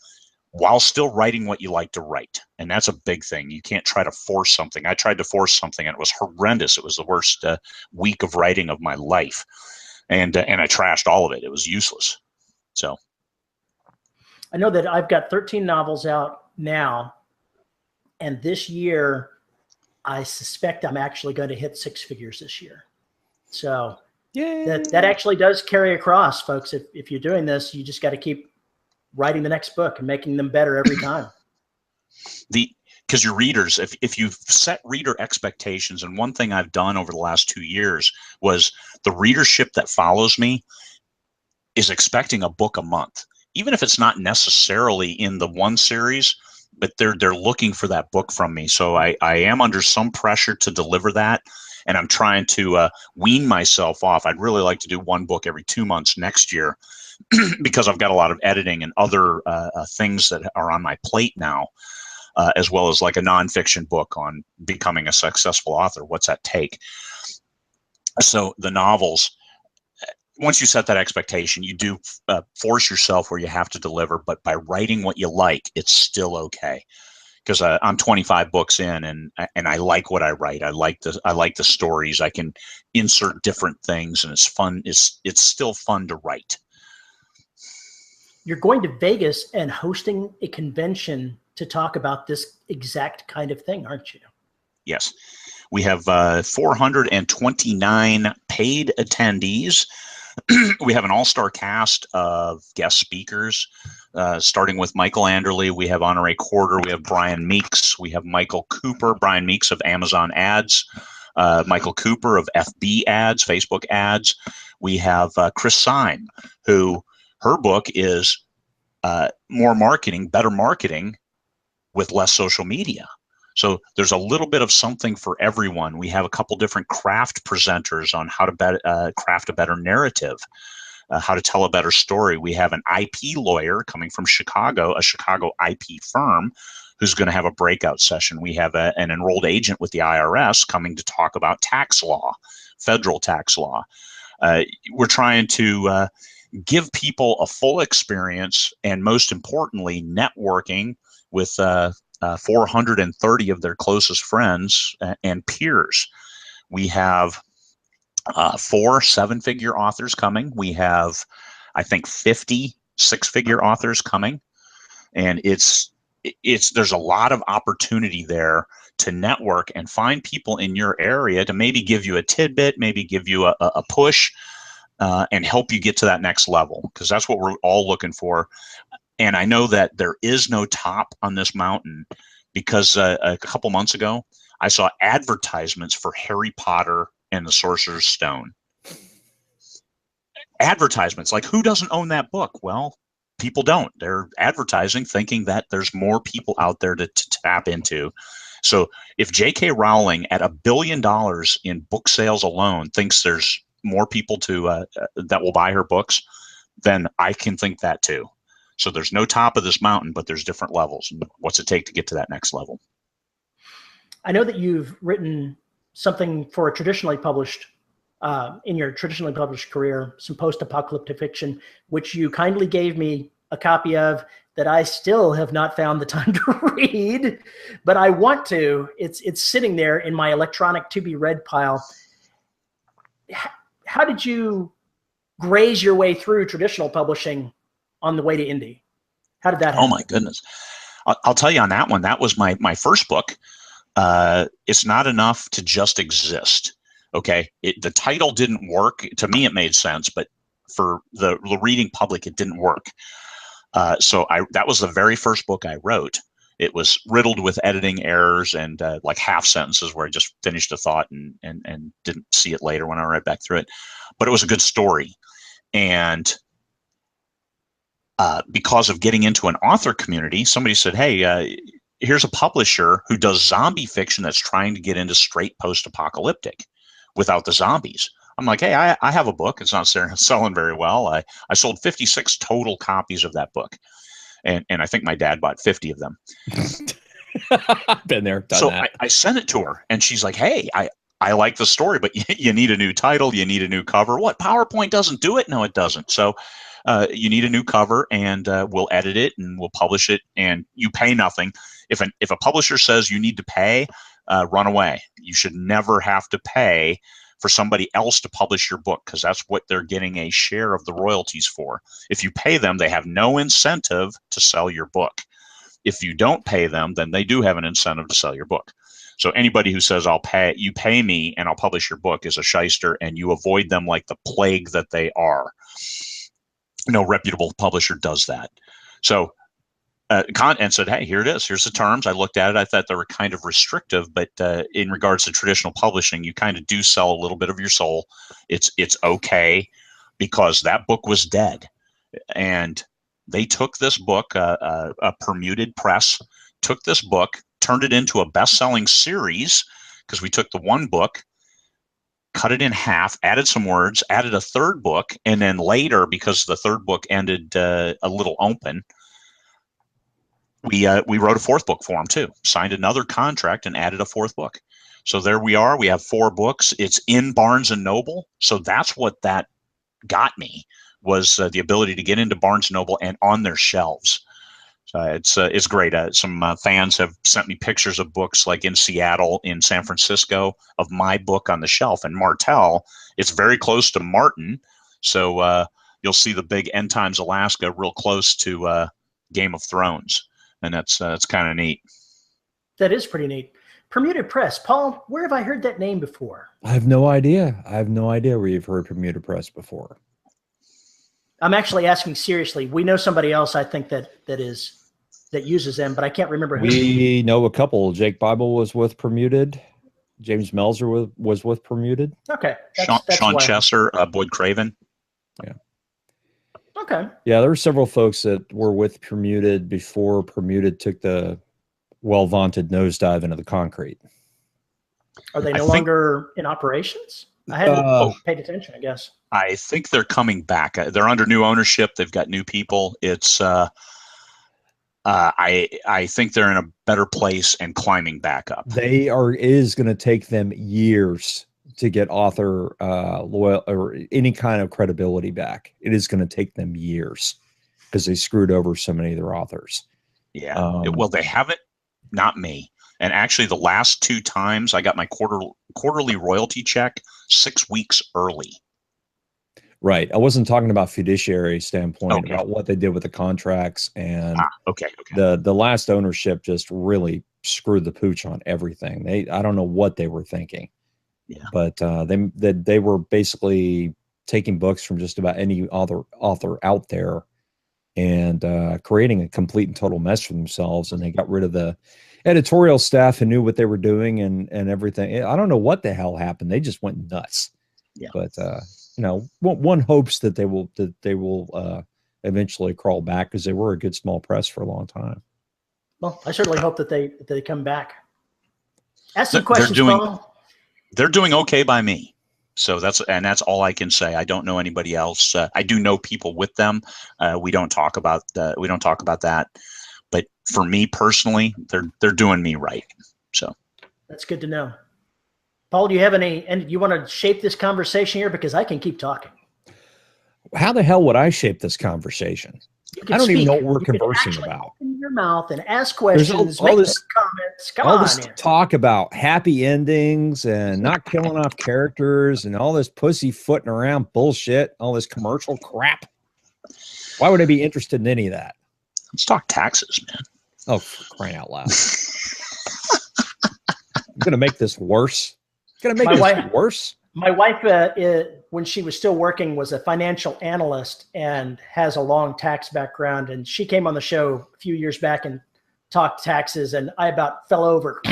while still writing what you like to write. And that's a big thing. You can't try to force something. I tried to force something and it was horrendous. It was the worst week of writing of my life. And I trashed all of it. It was useless. So I know that I've got 13 novels out now, and this year I suspect I'm actually going to hit 6 figures this year. So that actually does carry across, folks. If you're doing this, you just got to keep writing the next book and making them better every time. Because your readers, if you've set reader expectations, and one thing I've done over the last 2 years was the readership that follows me is expecting a book a month, even if it's not necessarily in the one series, but they're looking for that book from me. So I am under some pressure to deliver that, and I'm trying to wean myself off. I'd really like to do one book every 2 months next year because I've got a lot of editing and other things that are on my plate now, as well as like a nonfiction book on becoming a successful author. What's that take? So the novels, once you set that expectation, you do force yourself where you have to deliver, but by writing what you like, it's still okay. Because I'm 25 books in, and I like what I write. I like the stories. I can insert different things, and it's fun. It's still fun to write. You're going to Vegas and hosting a convention to talk about this exact kind of thing, aren't you? Yes. We have 429 paid attendees. We have an all-star cast of guest speakers, starting with Michael Anderle. We have Honore Corder. We have Brian Meeks. We have Michael Cooper, Brian Meeks of Amazon Ads, Michael Cooper of FB Ads, Facebook Ads. We have Chris Syme, who her book is more marketing, better marketing with less social media. So there's a little bit of something for everyone. We have a couple different craft presenters on how to craft a better narrative, how to tell a better story. We have an IP lawyer coming from Chicago, a Chicago IP firm, who's going to have a breakout session. We have an enrolled agent with the IRS coming to talk about tax law, federal tax law. We're trying to give people a full experience, and most importantly, networking with 430 of their closest friends and peers. We have 4 7-figure authors coming. We have, I think, 50 6-figure authors coming, and there's a lot of opportunity there to network and find people in your area to maybe give you a tidbit, maybe give you a push, and help you get to that next level, because that's what we're all looking for. And I know that there is no top on this mountain, because a couple months ago, I saw advertisements for Harry Potter and the Sorcerer's Stone. Advertisements, like, who doesn't own that book? Well, people don't. They're advertising thinking that there's more people out there to tap into. So if J.K. Rowling at $1 billion in book sales alone thinks there's more people that will buy her books, then I can think that too. So there's no top of this mountain, but there's different levels. And what's it take to get to that next level? I know that you've written something for a traditionally published, in your traditionally published career, some post-apocalyptic fiction, which you kindly gave me a copy of, that I still have not found the time to read, but I want to. It's sitting there in my electronic to be read pile. How did you graze your way through traditional publishing on the way to indie? How did that happen? Oh my goodness. I'll tell you on that one, that was my first book. It's not enough to just exist. Okay. The title didn't work. To me, it made sense, but for the reading public, it didn't work. So that was the very first book I wrote. It was riddled with editing errors and like half sentences where I just finished a thought and didn't see it later when I read back through it. But it was a good story. And because of getting into an author community, somebody said, hey, here's a publisher who does zombie fiction that's trying to get into straight post-apocalyptic without the zombies. I'm like, hey, I have a book. It's not selling very well. I sold 56 total copies of that book. And I think my dad bought 50 of them. I've been there, done So that. I sent it to her, and she's like, "Hey, I like the story, but you need a new title, you need a new cover. What, PowerPoint doesn't do it? No, it doesn't. So you need a new cover, and we'll edit it and we'll publish it, and you pay nothing. If a publisher says you need to pay, run away. You should never have to pay for somebody else to publish your book, because that's what they're getting a share of the royalties for. If you pay them, they have no incentive to sell your book. If you don't pay them, then they do have an incentive to sell your book. So anybody who says you pay me and I'll publish your book is a shyster, and you avoid them like the plague that they are. No reputable publisher does that. So and said, hey, here it is. Here's the terms. I looked at it. I thought they were kind of restrictive, but in regards to traditional publishing, you kind of do sell a little bit of your soul. It's okay, because that book was dead. And they took this book, a Permuted Press, took this book, turned it into a best-selling series, because we took the one book, cut it in half, added some words, added a third book, and then later, because the third book ended a little open, we wrote a fourth book for them too, signed another contract and added a fourth book. So there we are. We have 4 books. It's in Barnes & Noble. So that's what that got me, was the ability to get into Barnes & Noble and on their shelves. It's great. Some fans have sent me pictures of books like in Seattle, in San Francisco, of my book on the shelf. And Martelle, it's very close to Martin. So you'll see the big End Times Alaska real close to Game of Thrones. And that's kind of neat. That is pretty neat. Permuted Press. Paul, where have I heard that name before? I have no idea. I have no idea where you've heard Permuted Press before. I'm actually asking seriously. We know somebody else, I think, that uses them, but I can't remember who. We know a couple. Jake Bible was with Permuted. James Melzer was with Permuted. Okay. Sean Chesser, Boyd Craven. Yeah. Okay. Yeah, there were several folks that were with Permuted before Permuted took the well-vaunted nosedive into the concrete. Are they no longer in operations? I hadn't paid attention, I guess. I think they're coming back. They're under new ownership. They've got new people. It's I think they're in a better place and climbing back up. It is going to take them years to get author loyal or any kind of credibility back. It is going to take them years, because they screwed over so many of their authors. Yeah. Well, they haven't. Not me. And actually, the last 2 times I got my quarterly royalty check 6 weeks early. Right. I wasn't talking about fiduciary standpoint, about what they did with the contracts, and the last ownership just really screwed the pooch on everything. I don't know what they were thinking. Yeah. But they were basically taking books from just about any other author out there and creating a complete and total mess for themselves. And they got rid of the editorial staff who knew what they were doing and everything. I don't know what the hell happened. They just went nuts. Yeah. But one hopes that they will eventually crawl back, because they were a good small press for a long time. Well, I certainly hope that they come back. Ask some questions, Paul. They're doing okay by me. So that's all I can say. I don't know anybody else. I do know people with them. We don't talk about that. But for me personally, they're doing me right. So that's good to know. Paul, do you have and you want to shape this conversation here? Because I can keep talking. How the hell would I shape this conversation? I don't even know what we're conversing about. Open your mouth and ask questions, make comments. Come on, this talk about happy endings and not killing off characters and all this pussyfooting around bullshit, all this commercial crap. Why would I be interested in any of that? Let's talk taxes, man. Oh, for crying out loud! I'm gonna make this worse. Gonna make this worse. My wife, when she was still working, was a financial analyst and has a long tax background. And she came on the show a few years back and talked taxes, and I about fell over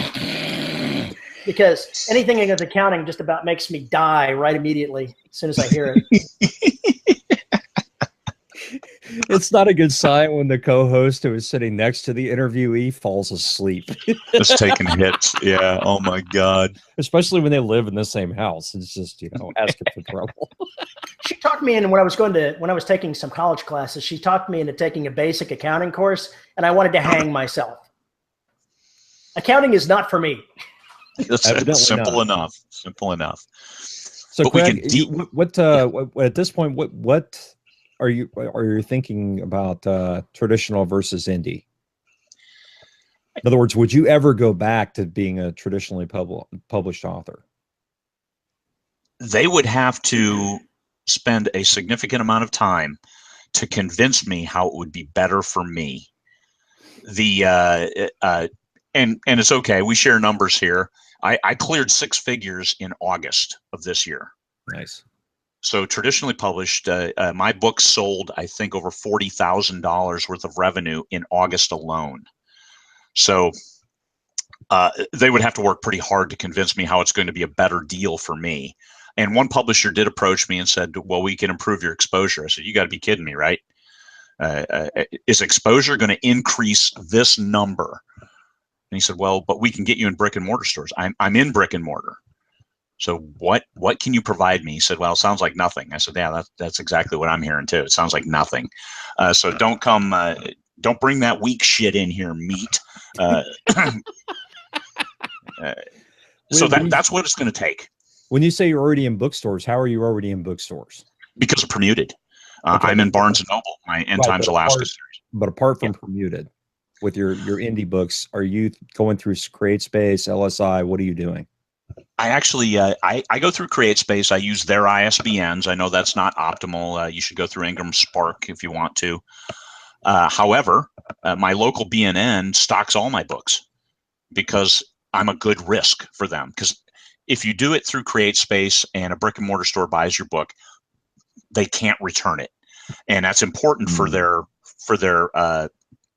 because anything with accounting just about makes me die right immediately as soon as I hear it. It's not a good sign when the co-host who is sitting next to the interviewee falls asleep. Just taking hits. Yeah. Oh my God. Especially when they live in the same house. It's just, asking for trouble. She talked me in when I was taking some college classes, she talked me into taking a basic accounting course, and I wanted to hang myself. Accounting is not for me. That's simple enough. Simple enough. So, but Craig, we can what at this point, what are you thinking about traditional versus indie? In other words, would you ever go back to being a traditionally published author? They would have to spend a significant amount of time to convince me how it would be better for me. And it's okay. We share numbers here. I cleared 6 figures in August of this year. Nice. So traditionally published, my books sold, I think, over $40,000 worth of revenue in August alone. So they would have to work pretty hard to convince me how it's going to be a better deal for me. And one publisher did approach me and said, well, we can improve your exposure. I said, you got to be kidding me, right? Is exposure going to increase this number? And he said, well, but we can get you in brick and mortar stores. I'm in brick and mortar. So what can you provide me? He said, well, it sounds like nothing. I said, yeah, that's exactly what I'm hearing too. It sounds like nothing. So don't bring that weak shit in here, meat. So that's what it's going to take. When you say you're already in bookstores, how are you already in bookstores? Because of Permuted. Okay. I'm in Barnes & Noble, my End Times Alaska series. But apart from Permuted, with your indie books, are you going through CreateSpace, LSI? What are you doing? I actually, I go through CreateSpace. I use their ISBNs. I know that's not optimal. You should go through Ingram Spark if you want to. However, my local BNN stocks all my books because I'm a good risk for them. Because if you do it through CreateSpace and a brick and mortar store buys your book, they can't return it. And that's important for their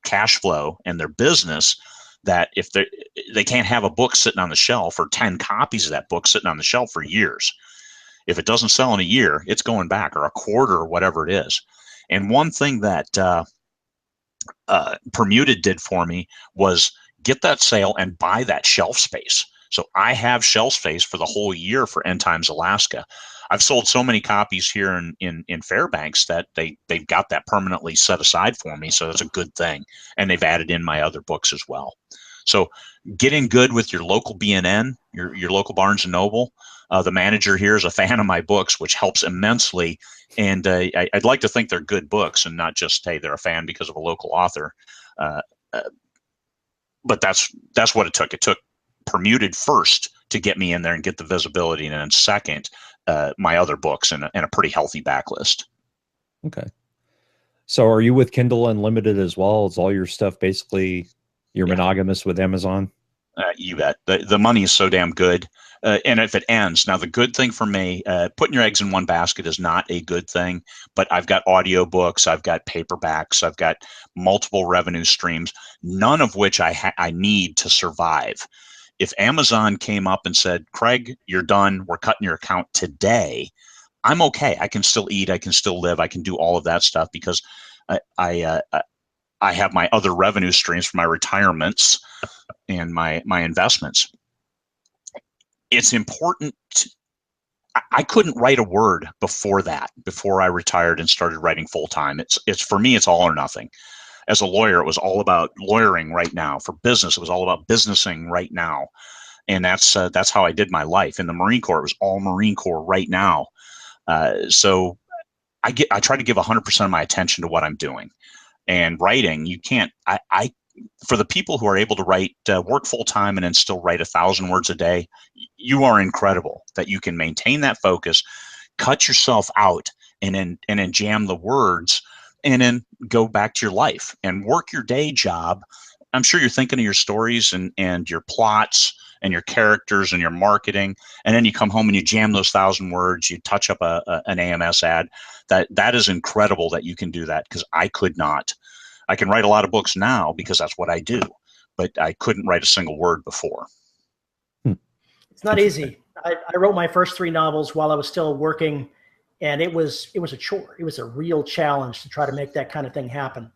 cash flow and their business, that if they can't have a book sitting on the shelf or 10 copies of that book sitting on the shelf for years. If it doesn't sell in a year, it's going back, or a quarter, or whatever it is. And one thing that Permuted did for me was get that sale and buy that shelf space. So I have shelf space for the whole year for End Times Alaska. I've sold so many copies here in Fairbanks that they've got that permanently set aside for me. So that's a good thing. And they've added in my other books as well. So get in good with your local BNN, your local Barnes & Noble. The manager here is a fan of my books, which helps immensely. And I'd like to think they're good books and not just, hey, they're a fan because of a local author. But that's what it took. It took Permuted first to get me in there and get the visibility, and then second, my other books and a pretty healthy backlist. Okay. So are you with Kindle Unlimited as well? Is all your stuff basically you're monogamous with Amazon? You bet. The money is so damn good. And if it ends, now the good thing for me, putting your eggs in one basket is not a good thing, but I've got audiobooks, I've got paperbacks, I've got multiple revenue streams, none of which I need to survive. If Amazon came up and said, Craig, you're done, we're cutting your account today, I'm okay. I can still eat, I can still live, I can do all of that stuff because I have my other revenue streams for my retirements and my investments. It's important. I couldn't write a word before I retired and started writing full time. It's for me, it's all or nothing. As a lawyer, it was all about lawyering right now. For business, it was all about businessing right now. And that's how I did my life. In the Marine Corps, it was all Marine Corps right now. So I try to give 100% of my attention to what I'm doing. And writing, you can't, for the people who are able to write, work full time and then still write 1,000 words a day, you are incredible that you can maintain that focus, cut yourself out, and then jam the words, and then go back to your life and work your day job. I'm sure you're thinking of your stories and your plots and your characters and your marketing, and then you come home and you jam those 1,000 words. You touch up an AMS ad. That is incredible that you can do that, because I could not. I can write a lot of books now because that's what I do, but I couldn't write a single word before. It's not easy. I wrote my first 3 novels while I was still working, and it was a chore. It was a real challenge to try to make that kind of thing happen.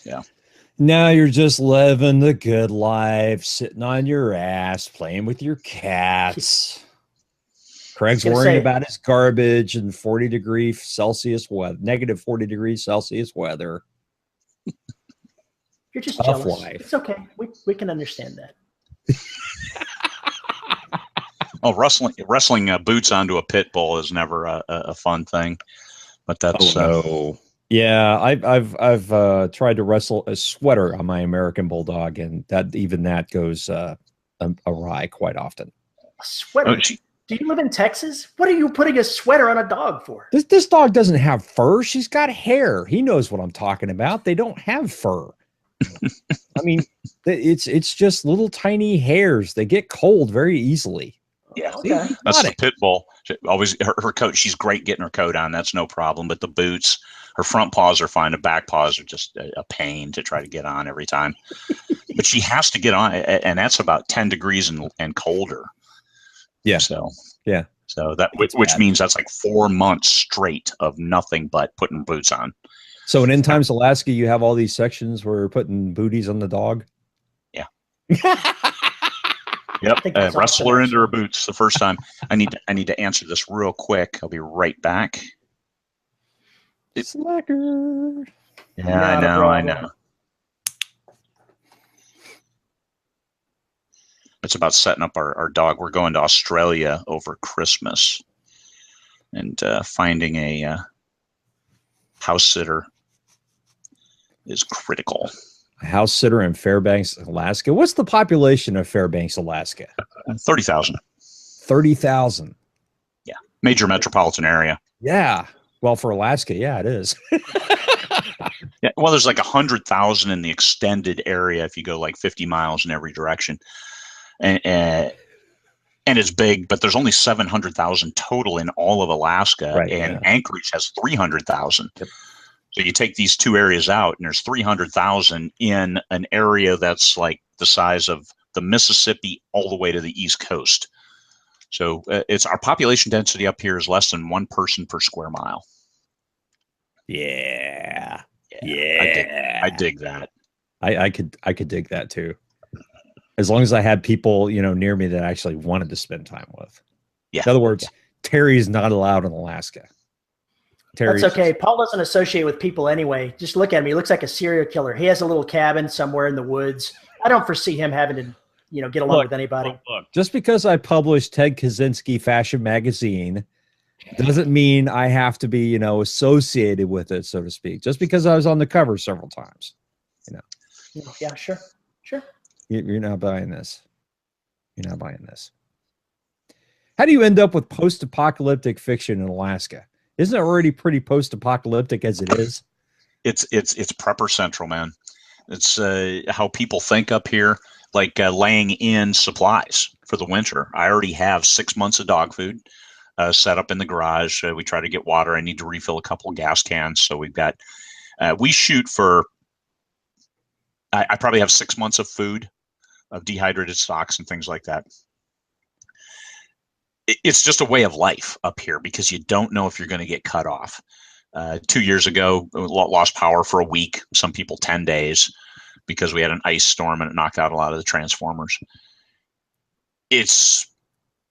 Yeah. Now you're just living the good life, sitting on your ass, playing with your cats. Craig's worrying about his garbage and 40-degree Celsius weather, -40 degrees Celsius weather. You're just Tough jealous. life. It's okay. We can understand that. Oh, wrestling boots onto a pit bull is never a fun thing, but that's no. Yeah, I've tried to wrestle a sweater on my American bulldog, and that goes awry quite often. A sweater. Do you live in Texas? What are you putting a sweater on a dog for? This dog doesn't have fur. She's got hair. He knows what I'm talking about. They don't have fur. I mean, it's just little tiny hairs. They get cold very easily. Yeah, okay. That's the pit bull. Always her coat. She's great getting her coat on. That's no problem. But the boots, her front paws are fine. The back paws are just a pain to try to get on every time. But she has to get on, and that's about 10 degrees and colder. Yeah. So that which bad. means that's like 4 months straight of nothing but putting boots on. So in End Times Alaska, you have all these sections where we're putting booties on the dog. Yeah. Yep. Wrestle her into her boots the first time. I need to answer this real quick. I'll be right back. Slacker. Yeah, I know. It's about setting up our dog. We're going to Australia over Christmas, and finding a house sitter is critical. A house sitter in Fairbanks, Alaska. What's the population of Fairbanks, Alaska? 30,000. 30,000. Yeah, major metropolitan area. Yeah. Well, for Alaska, yeah, it is. Yeah. Well, there's like 100,000 in the extended area if you go like 50 miles in every direction, and it's big. But there's only 700,000 total in all of Alaska, Right, and yeah. Anchorage has 300,000. Yep. So you take these two areas out, and there's 300,000 in an area that's like the size of the Mississippi all the way to the East Coast. So it's our population density up here is less than 1 person per square mile. Yeah. I dig that. I could dig that too. As long as I had people, near me that I actually wanted to spend time with. Yeah. In other words, Terry is not allowed in Alaska. That's okay. Paul doesn't associate with people anyway. Just look at him. He looks like a serial killer. He has a little cabin somewhere in the woods. I don't foresee him having to, get along with anybody. Look, just because I published Ted Kaczynski Fashion Magazine doesn't mean I have to be, associated with it, so to speak. Just because I was on the cover several times, Yeah, sure. You're not buying this. You're not buying this. How do you end up with post-apocalyptic fiction in Alaska? Isn't it already pretty post-apocalyptic as it is? It's prepper central, man. It's how people think up here, like laying in supplies for the winter. I already have 6 months of dog food set up in the garage. We try to get water. I need to refill a couple of gas cans. So we've got, we shoot for, I probably have 6 months of food, of dehydrated stocks and things like that. It's just a way of life up here because you don't know if you're going to get cut off. 2 years ago, lost power for a week, some people 10 days, because we had an ice storm and it knocked out a lot of the transformers. It's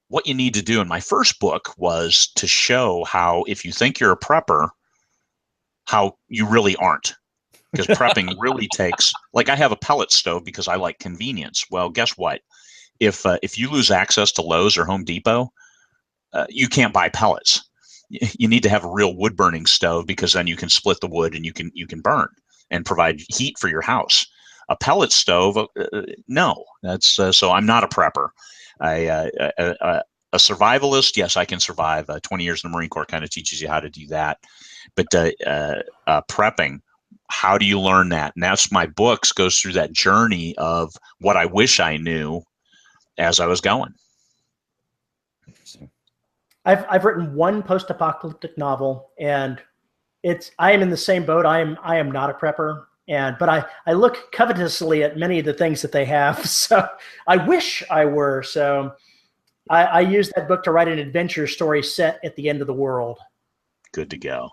what you need to do. And my first book was to show how, if you think you're a prepper, how you really aren't. Because prepping really takes, like I have a pellet stove because I like convenience. Well, guess what? If you lose access to Lowe's or Home Depot, you can't buy pellets. You need to have a real wood burning stove because then you can split the wood and you can burn and provide heat for your house. A pellet stove, no. That's so I'm not a prepper. A survivalist, yes, I can survive. 20 years in the Marine Corps kind of teaches you how to do that. But prepping, how do you learn that? And that's my books goes through that journey of what I wish I knew as I was going. I've written one post-apocalyptic novel, and I am in the same boat. I am not a prepper, but I look covetously at many of the things that they have. So I wish I were. So I used that book to write an adventure story set at the end of the world. Good to go.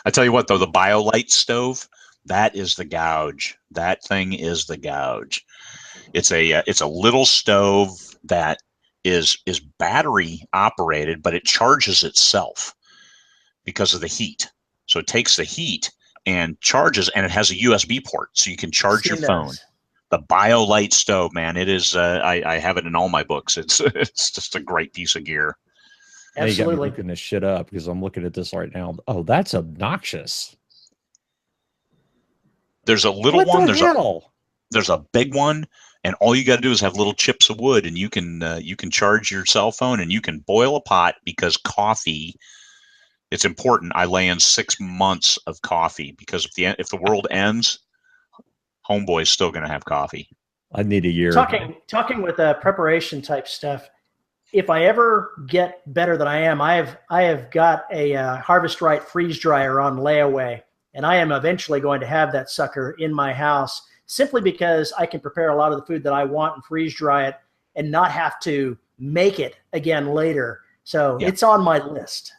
I tell you what, though, the BioLite stove, that is the gouge. That thing is the gouge. It's a little stove that is battery operated, but it charges itself because of the heat. So it takes the heat and charges, and it has a USB port, so you can charge your Seen phone. those. The BioLite stove, man, it is. I have it in all my books. It's just a great piece of gear. Now you got me Absolutely. looking this shit up because I'm looking at this right now. Oh, that's obnoxious. There's a little What one. the hell? There's a big one, and all you got to do is have little chips of wood, and you can charge your cell phone, and you can boil a pot, because coffee. It's important. I lay in 6 months of coffee, because if the world ends, homeboy's still going to have coffee. I need a year. Talking with preparation type stuff. If I ever get better than I am, I have got a Harvest Right freeze dryer on layaway, and I am eventually going to have that sucker in my house, simply because I can prepare a lot of the food that I want and freeze dry it and not have to make it again later. So It's on my list.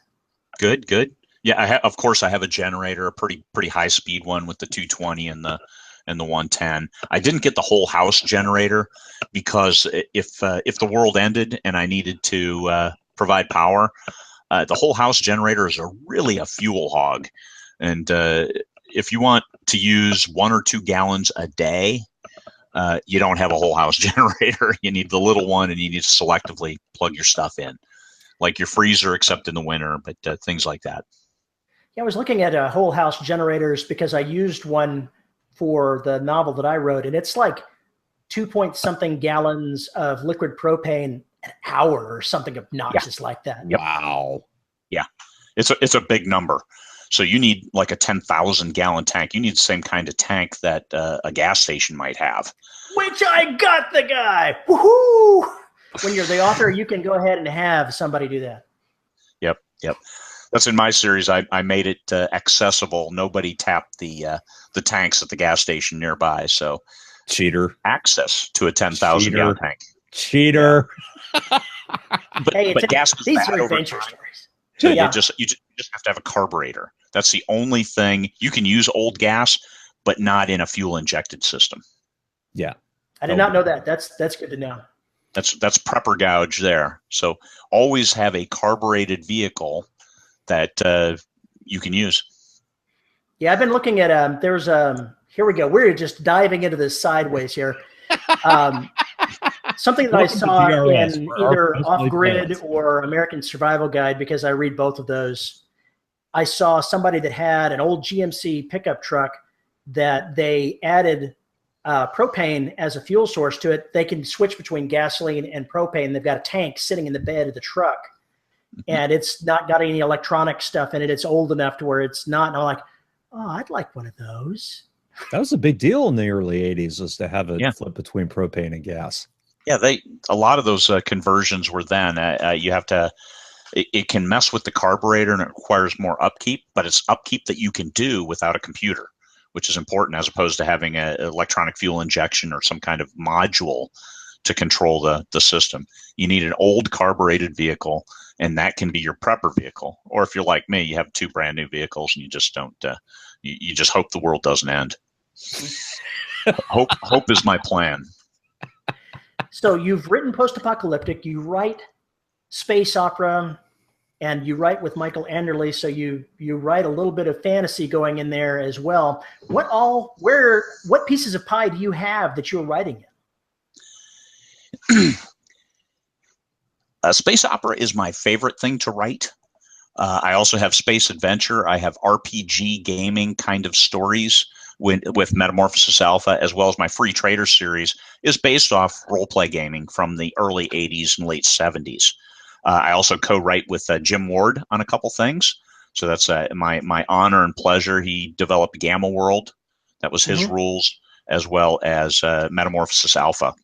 Good. Yeah, of course I have a generator, a pretty high speed one with the 220 and the 110. I didn't get the whole house generator because if the world ended and I needed to provide power, the whole house generator is really a fuel hog, and if you want to use 1 or 2 gallons a day, you don't have a whole house generator. You need the little one, and you need to selectively plug your stuff in, like your freezer, except in the winter, but things like that. Yeah, I was looking at whole house generators because I used one for the novel that I wrote, and it's like 2-point-something gallons of liquid propane an hour or something obnoxious like that. Yep. Wow. Yeah, it's a big number. So you need like a 10,000 gallon tank. You need the same kind of tank that a gas station might have. Which I got the guy. Woohoo! When you're the author, you can go ahead and have somebody do that. Yep. That's in my series. I made it accessible. Nobody tapped the tanks at the gas station nearby. So Cheater. access to a 10,000 gallon tank. Cheater. Yeah. But gas is these bad are over adventure time. stories. So Yeah. you just have to have a carburetor. That's the only thing. You can use old gas, but not in a fuel injected system. Yeah. I did not know that. That's good to know. That's prepper gouge there. So always have a carbureted vehicle that you can use. Yeah, I've been looking at there's here we go. We're just diving into this sideways here. Something that I saw DRS in for our either personal Off Grid fans. or American Survival Guide, because I read both of those. I saw somebody that had an old GMC pickup truck that they added propane as a fuel source to it. They can switch between gasoline and propane. They've got a tank sitting in the bed of the truck, and it's not got any electronic stuff in it. It's old enough to where it's not. And I'm like, oh, I'd like one of those. That was a big deal in the early 80s, was to have a Yeah. flip between propane and gas. Yeah, a lot of those conversions were then. You have to. It can mess with the carburetor and it requires more upkeep, but it's upkeep that you can do without a computer, which is important, as opposed to having an electronic fuel injection or some kind of module to control the system. You need an old carbureted vehicle, and that can be your prepper vehicle. Or if you're like me, you have 2 brand new vehicles and you just don't. You just hope the world doesn't end. Hope is my plan. So you've written post-apocalyptic, you write space opera, and you write with Michael Anderle, so you write a little bit of fantasy going in there as well. What pieces of pie do you have that you're writing in? Space opera is my favorite thing to write. I also have space adventure. I have RPG gaming kind of stories with Metamorphosis Alpha, as well as my Free Trader series is based off role-play gaming from the early 80s and late 70s. I also co-write with Jim Ward on a couple things. So that's my honor and pleasure. He developed Gamma World. That was his rules, as well as Metamorphosis Alpha.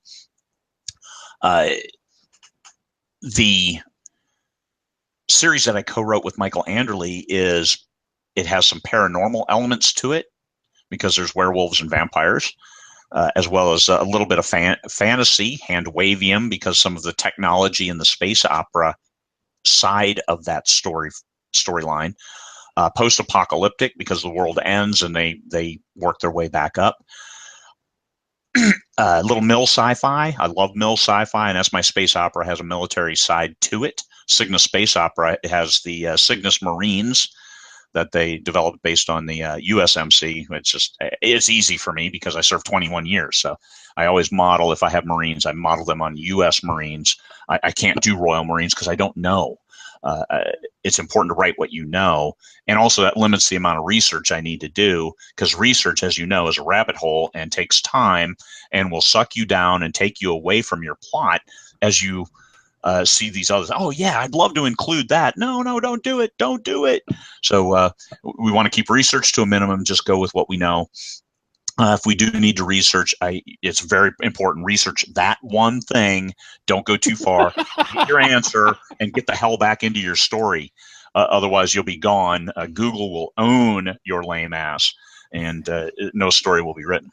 The series that I co-wrote with Michael Anderle it has some paranormal elements to it, because there's werewolves and vampires, as well as a little bit of fantasy, Handwavium, because some of the technology in the space opera side of that storyline. Post-apocalyptic, because the world ends and they work their way back up. Little mill sci-fi. I love mill sci-fi, and that's my space opera has a military side to it. Cygnus Space Opera, it has the Cygnus Marines, that they developed based on the USMC. It's easy for me because I served 21 years. So I always model, if I have Marines, I model them on US Marines. I can't do Royal Marines because I don't know. It's important to write what you know. And also that limits the amount of research I need to do, because research, as you know, is a rabbit hole and takes time and will suck you down and take you away from your plot as you see these others. Oh yeah, I'd love to include that. No, don't do it. Don't do it. So we want to keep research to a minimum, just go with what we know. If we do need to research, it's very important. Research that one thing. Don't go too far. Get your answer and get the hell back into your story. Otherwise, you'll be gone. Google will own your lame ass, and no story will be written.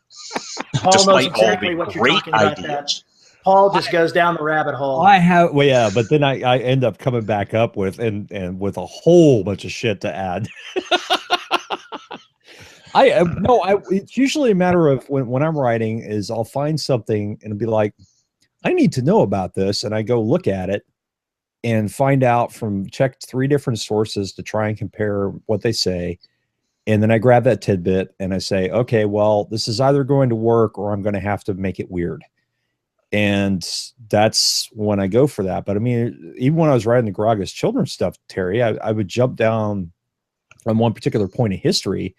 Paul knows exactly what you're talking about. That Paul just goes down the rabbit hole. Well, yeah, but then I end up coming back up with and with a whole bunch of shit to add. It's usually a matter of when I'm writing is I'll find something and be like, I need to know about this. And I go look at it and find out check 3 different sources to try and compare what they say. And then I grab that tidbit and I say, okay, well, this is either going to work or I'm going to have to make it weird. And that's when I go for that. But I mean, even when I was writing the Gragas children's stuff, Terry, I would jump down on one particular point in history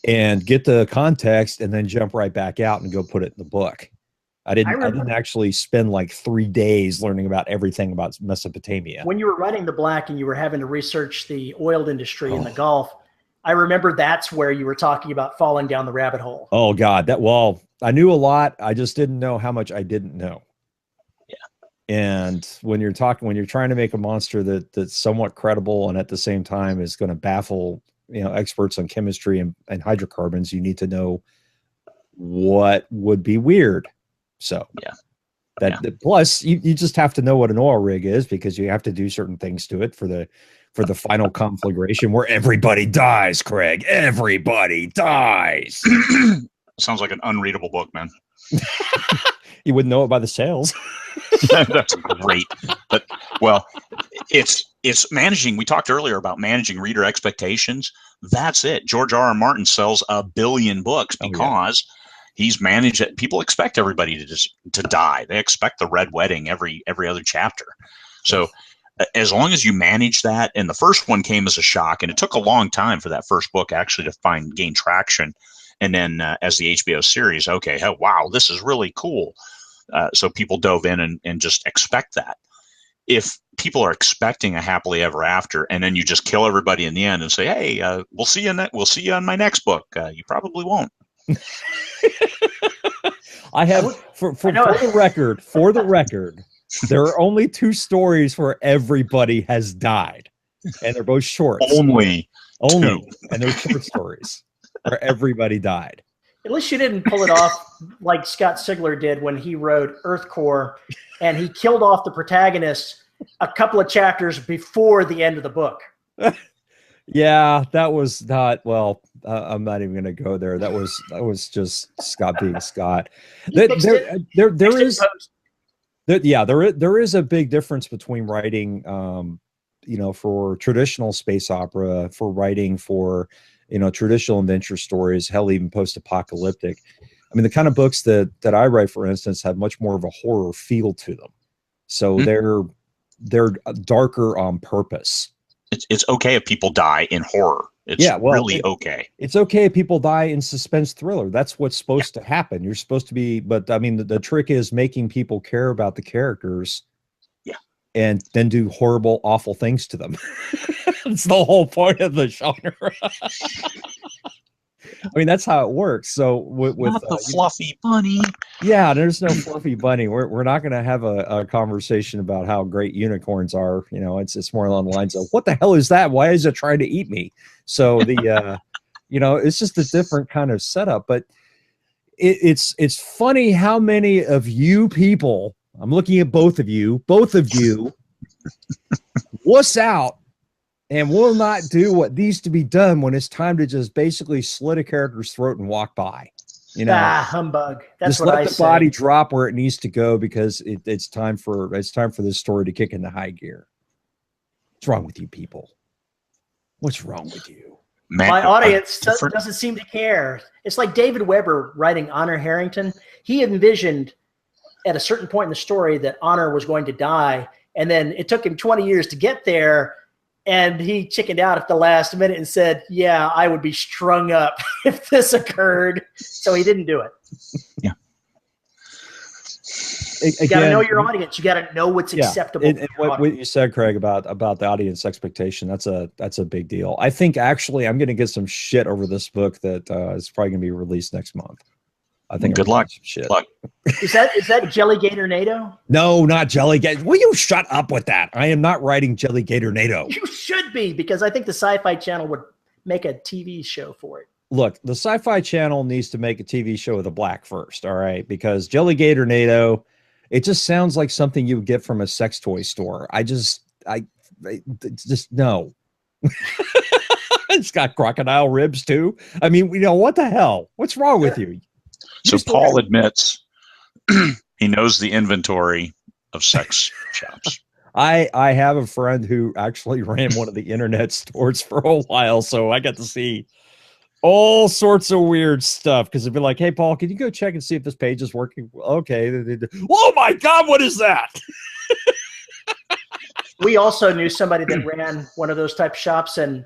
and get the context and then jump right back out and go put it in the book. I didn't actually spend like 3 days learning about everything about Mesopotamia. When you were writing the Black and you were having to research the oil industry in the Gulf, I remember that's where you were talking about falling down the rabbit hole. Oh God, I knew a lot. I just didn't know how much I didn't know. Yeah. And when you're trying to make a monster that's somewhat credible and at the same time is going to baffle, experts on chemistry and hydrocarbons, you need to know what would be weird. So yeah, plus you just have to know what an oil rig is, because you have to do certain things to it for the final conflagration where everybody dies, Craig. Everybody dies. Sounds like an unreadable book, man. You wouldn't know it by the sales. That's great. But well, it's managing. We talked earlier about managing reader expectations. That's it. George R.R. Martin sells 1 billion books because he's managed it. People expect everybody to die. They expect the Red Wedding every other chapter. So as long as you manage that, and the first one came as a shock, and it took a long time for that first book actually to gain traction. And then as the HBO series, okay, wow, this is really cool. So people dove in and just expect that. If people are expecting a happily ever after, and then you just kill everybody in the end and say, hey, we'll see you on my next book, you probably won't. I have for the record, there are only 2 stories where everybody has died, and they're both shorts. Only 2. And they're short stories where everybody died. At least you didn't pull it off like Scott Sigler did when he wrote Earth Core, and he killed off the protagonist a couple of chapters before the end of the book. Yeah, that was not well. I'm not even going to go there. That was just Scott being Scott. There is a big difference between writing, for traditional space opera, for writing for, traditional adventure stories, hell, even post-apocalyptic. I mean, the kind of books that I write, for instance, have much more of a horror feel to them. So they're darker on purpose. It's okay if people die in horror. It's really okay. It's okay if people die in suspense thriller. That's what's supposed to happen. You're supposed to be, but I mean, the trick is making people care about the characters. Yeah. And then do horrible, awful things to them. It's the whole point of the genre. I mean, that's how it works. So with not the fluffy bunny. Yeah, there's no fluffy bunny. We're not going to have a conversation about how great unicorns are. It's more along the lines of, what the hell is that? Why is it trying to eat me? So it's just a different kind of setup. But it's funny how many of you people, I'm looking at both of you, wuss out and will not do what needs to be done when it's time to just basically slit a character's throat and walk by. Humbug. That's just let the body drop where it needs to go, because it's time for this story to kick into high gear. What's wrong with you people? What's wrong with you? My audience doesn't seem to care. It's like David Weber writing Honor Harrington. He envisioned at a certain point in the story that Honor was going to die, and then it took him 20 years to get there, and he chickened out at the last minute and said, yeah, I would be strung up if this occurred. So he didn't do it. Yeah. You got to know your audience. You got to know what's acceptable. And what you said, Craig, about the audience expectation, that's a big deal. I think actually I'm going to get some shit over this book that is probably going to be released next month. I think. Good luck. Shit. Good luck. Is that Jelly Gator NATO? No, not Jelly Gator. Will you shut up with that? I am not writing Jelly Gator NATO. You should be, because I think the Sci-Fi Channel would make a TV show for it. Look, the Sci-Fi Channel needs to make a TV show with a black first, all right? Because Jelly Gator NATO, it just sounds like something you would get from a sex toy store. I just no. It's got crocodile ribs too. I mean, what the hell? What's wrong with you? So Paul admits he knows the inventory of sex shops. I have a friend who actually ran one of the internet stores for a while, so I got to see all sorts of weird stuff, because it'd be like, hey, Paul, can you go check and see if this page is working? Okay. Oh, my God, what is that? We also knew somebody that ran one of those type shops, and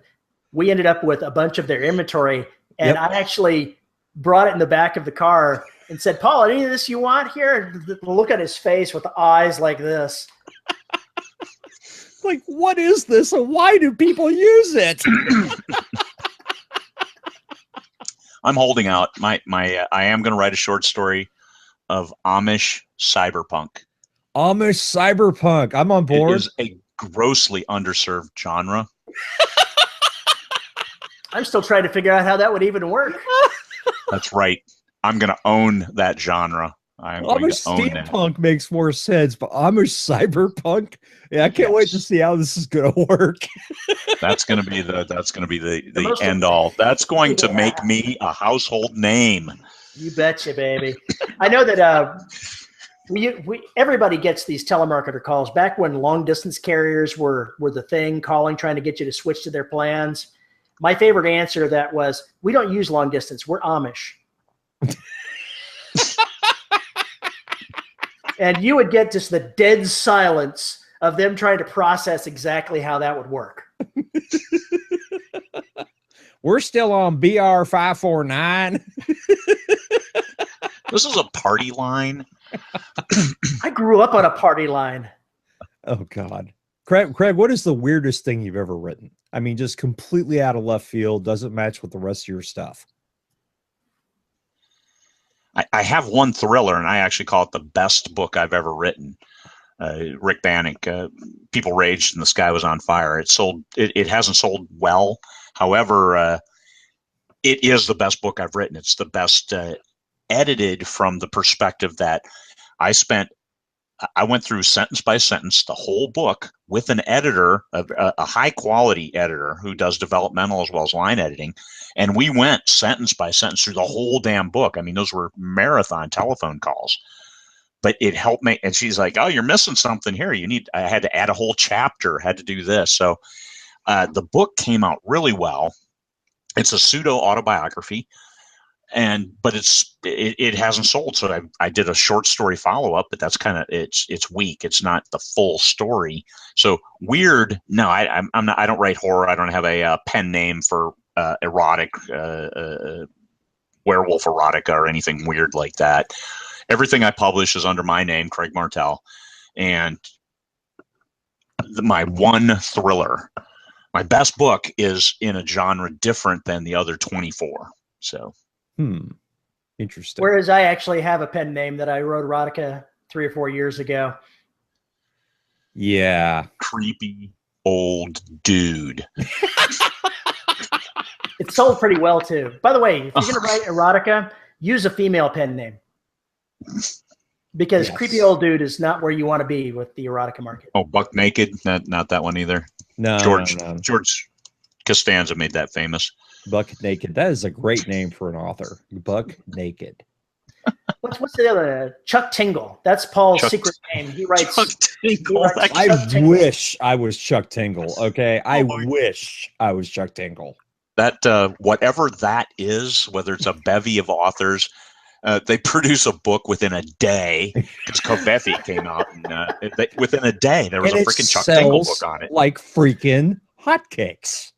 we ended up with a bunch of their inventory, and I actually brought it in the back of the car and said, Paul, any of this you want here? Look at his face with the eyes like this. Like, what is this, and why do people use it? I'm holding out. I am going to write a short story of Amish cyberpunk. Amish cyberpunk. I'm on board. It is a grossly underserved genre. I'm still trying to figure out how that would even work. That's right. I'm going to own that genre. I'm going to own that. Steampunk makes more sense, but Amish cyberpunk. Yeah, I can't wait to see how this is going to work. That's going to be the end all. That's going to make me a household name. You betcha, baby. I know that everybody gets these telemarketer calls. Back when long distance carriers were the thing, calling, trying to get you to switch to their plans. My favorite answer to that was, we don't use long distance. We're Amish. And you would get just the dead silence of them trying to process exactly how that would work. We're still on BR 549. This is a party line. I grew up on a party line. Oh, God. Craig, what is the weirdest thing you've ever written? I mean, just completely out of left field, doesn't match with the rest of your stuff. I have one thriller, and I actually call it the best book I've ever written. Rick Bannock, People Raged and the Sky Was on Fire. It hasn't sold well. However, it is the best book I've written. It's the best edited from the perspective that I went through sentence by sentence the whole book with an editor, a high quality editor who does developmental as well as line editing. And we went sentence by sentence through the whole damn book. I mean, those were marathon telephone calls, but it helped me. And she's like, oh, you're missing something here. I had to add a whole chapter, had to do this. So the book came out really well. It's a pseudo autobiography. But it hasn't sold. So I did a short story follow-up, but that's kind of, it's weak. It's not the full story. So weird. No, I'm not, I don't write horror. I don't have a pen name for erotic, werewolf erotica or anything weird like that. Everything I publish is under my name, Craig Martelle. And my one thriller, my best book is in a genre different than the other 24. So. Interesting. Whereas I actually have a pen name that I wrote erotica 3 or 4 years ago. Yeah. Creepy old dude. It sold pretty well too. By the way, if you're going to write erotica, use a female pen name. Because creepy old dude is not where you want to be with the erotica market. Oh, Buck Naked? Not that one either. No. George Costanza made that famous. Buck Naked. That is a great name for an author. Buck Naked. What's the other? Chuck Tingle. That's Paul's secret name. He writes. Chuck Tingle. I wish I was Chuck Tingle. Okay, I wish I was Chuck Tingle. That whatever that is, whether it's a bevy of authors, they produce a book within a day because Kovefi came out, and within a day there was a freaking Chuck Tingle book on it, like freaking hotcakes.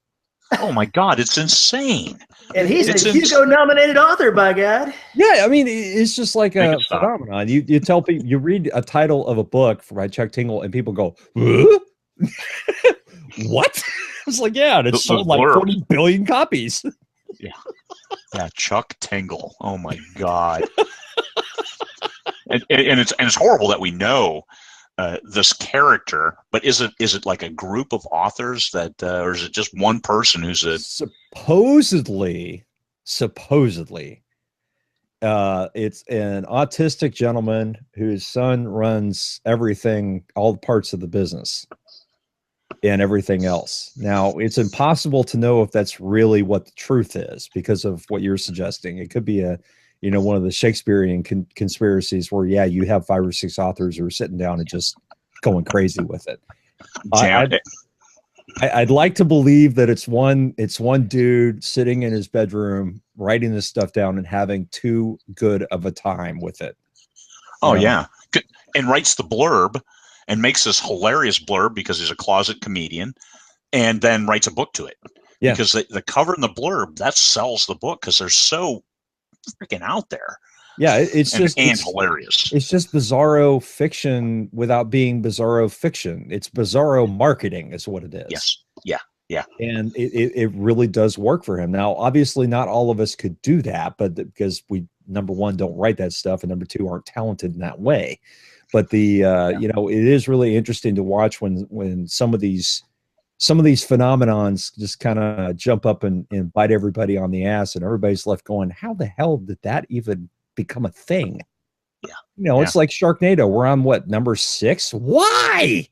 Oh my God, it's insane! And he's a Hugo-nominated author, by God. Yeah, I mean, it's just like a phenomenon. You tell people, you read a title of a book by Chuck Tingle, and people go, huh? What? It's like, yeah, and it's sold like 40 billion copies. Yeah, Chuck Tingle. Oh my God. and it's horrible that we know this character, but is it like a group of authors that, or is it just one person who's a supposedly, it's an autistic gentleman whose son runs everything, all parts of the business and everything else. Now, it's impossible to know if that's really what the truth is because of what you're suggesting. It could be one of the Shakespearean conspiracies where, yeah, you have 5 or 6 authors who are sitting down and just going crazy with it. I'd like to believe that it's one dude sitting in his bedroom writing this stuff down and having too good of a time with it. Oh, yeah. And writes the blurb and makes this hilarious blurb because he's a closet comedian, and then writes a book to it. Yeah. Because the cover and the blurb, that sells the book because they're so freaking out there. Yeah, it's hilarious. It's just bizarro fiction without being bizarro fiction. It's bizarro marketing is what it is. Yes. Yeah. And it really does work for him. Now, obviously not all of us could do that, but because we, number one, don't write that stuff, and number two, aren't talented in that way. But it is really interesting to watch when some of these phenomenons just kind of jump up and bite everybody on the ass, and everybody's left going, how the hell did that even become a thing? Yeah. It's like Sharknado. We're on what, number 6? Why?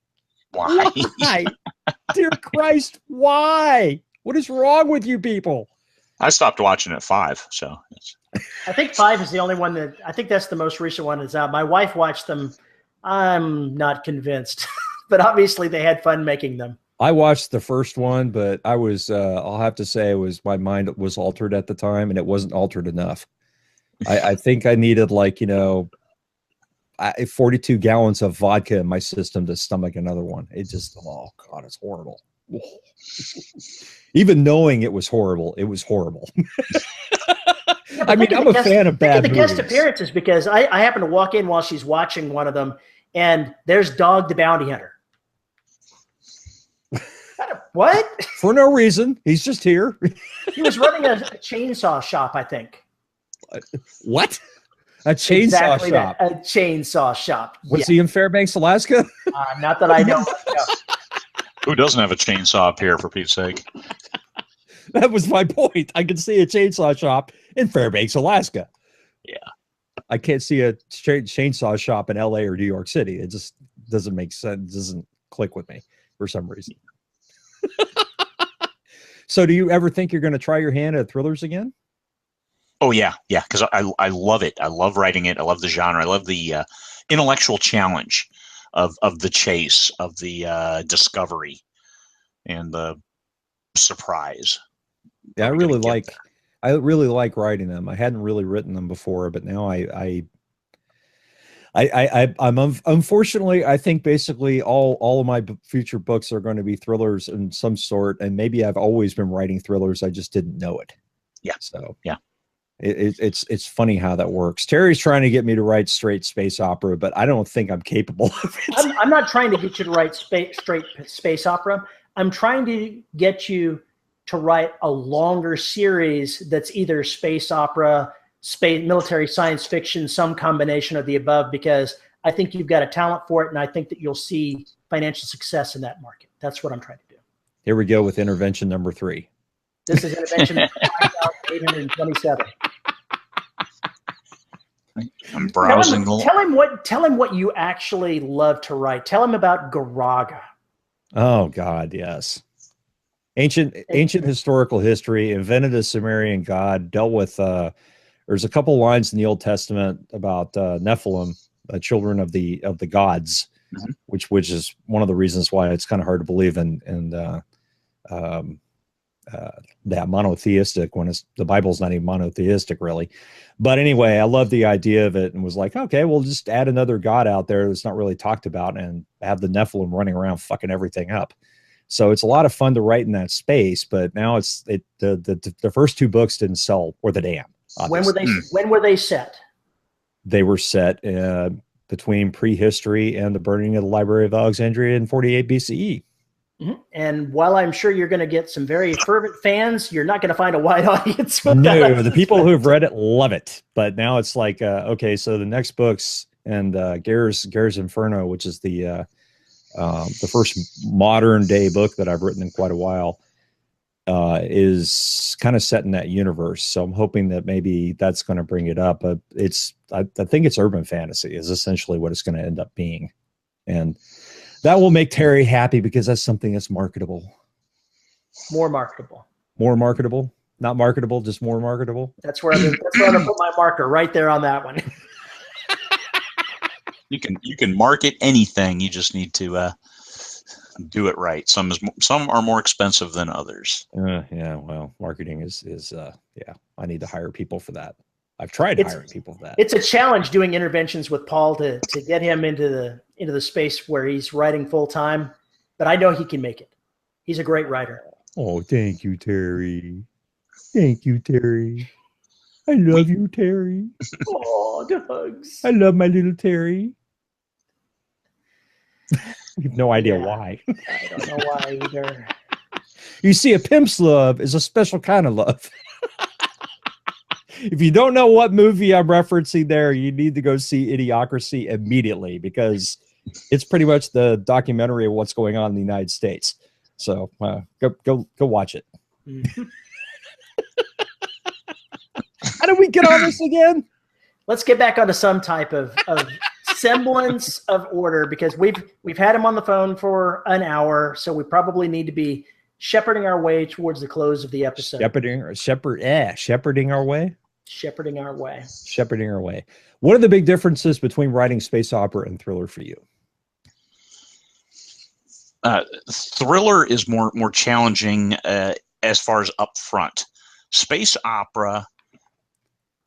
Dear Christ, why? What is wrong with you people? I stopped watching at 5, so I think 5 is the only one that I think that's the most recent one that's out. My wife watched them. I'm not convinced, but obviously they had fun making them. I watched the first one, but I was, I'll have to say, my mind was altered at the time, and it wasn't altered enough. I think I needed 42 gallons of vodka in my system to stomach another one. It just, oh God, it's horrible. Even knowing it was horrible, it was horrible. Yeah, I mean, I'm a fan of bad movies. The guest appearances, because I happen to walk in while she's watching one of them, and there's Dog the Bounty Hunter. What? For no reason. He's just here. He was running a chainsaw shop, I think. What? A chainsaw shop? A chainsaw shop. Was he in Fairbanks, Alaska? Not that I know of, no. Who doesn't have a chainsaw up here, for Pete's sake? That was my point. I can see a chainsaw shop in Fairbanks, Alaska. Yeah. I can't see a chainsaw shop in LA or New York City. It just doesn't make sense. It doesn't click with me for some reason. So do you ever think you're going to try your hand at thrillers again? Oh, yeah. Because I love it. I love writing it. I love the genre. I love the intellectual challenge of the chase, of the discovery, and the surprise. Yeah, I really like writing them. I hadn't really written them before, but now I'm unfortunately, I think basically all of my future books are going to be thrillers in some sort, and maybe I've always been writing thrillers. I just didn't know it. Yeah. So yeah, it's funny how that works. Terry's trying to get me to write straight space opera, but I don't think I'm capable of it. I'm not trying to get you to write straight space opera. I'm trying to get you to write a longer series that's either space opera, military science fiction, some combination of the above, because I think you've got a talent for it, and I think that you'll see financial success in that market. That's what I'm trying to do. Here we go with intervention number 3. This is intervention 5,827. I'm browsing. Tell him what you actually love to write. Tell him about Garaga. Oh God, yes. Ancient historical history, invented a Sumerian god, dealt with there's a couple lines in the Old Testament about Nephilim, children of the gods, which is one of the reasons why it's kind of hard to believe in that monotheistic when the Bible's not even monotheistic really. But anyway, I love the idea of it and was like, okay, we'll just add another god out there that's not really talked about and have the Nephilim running around fucking everything up. So it's a lot of fun to write in that space, but now the first 2 books didn't sell worth a damn. Obviously. When were they set? They were set between prehistory and the burning of the Library of Alexandria in 48 BCE. Mm-hmm. And while I'm sure you're going to get some very fervent fans, you're not going to find a wide audience. No, the people who have read it love it. But now it's like, okay, so the next books and Gare's Inferno, which is the first modern day book that I've written in quite a while, is kind of set in that universe. So I'm hoping that maybe that's going to bring it up. But I think it's urban fantasy is essentially what it's going to end up being. And that will make Terry happy because that's something that's marketable. More marketable. More marketable. Not marketable, just more marketable. That's where I'm going to put my marker right there on that one. You can market anything. You just need to do it right. Some are more expensive than others. Yeah. Well, marketing is yeah. I need to hire people for that. I've tried hiring people for that. It's a challenge doing interventions with Paul to get him into the space where he's writing full time, but I know he can make it. He's a great writer. Oh, thank you, Terry. Thank you, Terry. I love you, Terry. Oh, good hugs. I love my little Terry. You have no idea why. I don't know why either. You see, a pimp's love is a special kind of love. If you don't know what movie I'm referencing there, you need to go see Idiocracy immediately because it's pretty much the documentary of what's going on in the United States. So go watch it. Mm-hmm. How did we get on this again? Let's get back onto some type of semblance of order because we've had him on the phone for an hour, so we probably need to be shepherding our way towards the close of the episode. Shepherding our way. Shepherding our way. Shepherding our way. What are the big differences between writing space opera and thriller for you? Thriller is more challenging as far as upfront. Space opera,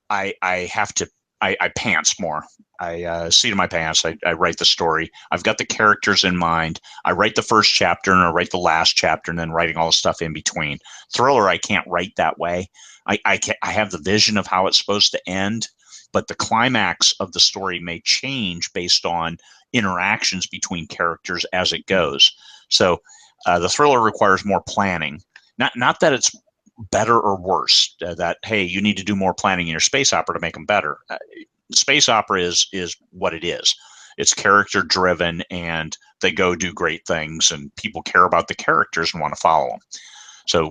I pants more. I seat in my pants. I write the story. I've got the characters in mind. I write the first chapter and I write the last chapter and then writing all the stuff in between. Thriller, I can't write that way. I have the vision of how it's supposed to end, but the climax of the story may change based on interactions between characters as it goes. So the thriller requires more planning. Not that it's better or worse, that, hey, you need to do more planning in your space opera to make them better. Space opera is what it is. It's character driven and they go do great things and people care about the characters and want to follow them. So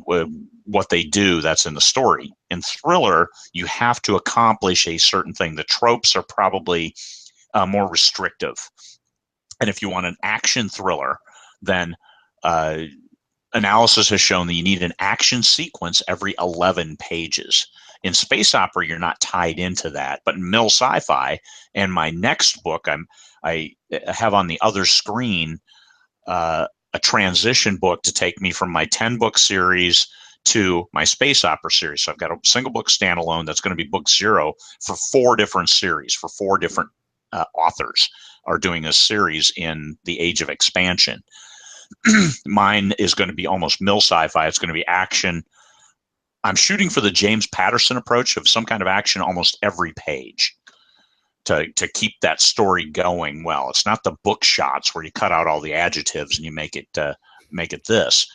what they do, that's in the story. In thriller, you have to accomplish a certain thing. The tropes are probably more restrictive. And if you want an action thriller, then analysis has shown that you need an action sequence every 11 pages. In space opera, you're not tied into that. But in mill sci-fi, and my next book, I have on the other screen a transition book to take me from my 10-book series to my space opera series. So I've got a single book standalone that's going to be book 0 for 4 different series, for 4 different authors are doing a series in the age of expansion. Mine is going to be almost mill sci-fi. It's going to be action. I'm shooting for the James Patterson approach of some kind of action almost every page to keep that story going well. It's not the book shots where you cut out all the adjectives and you make it this.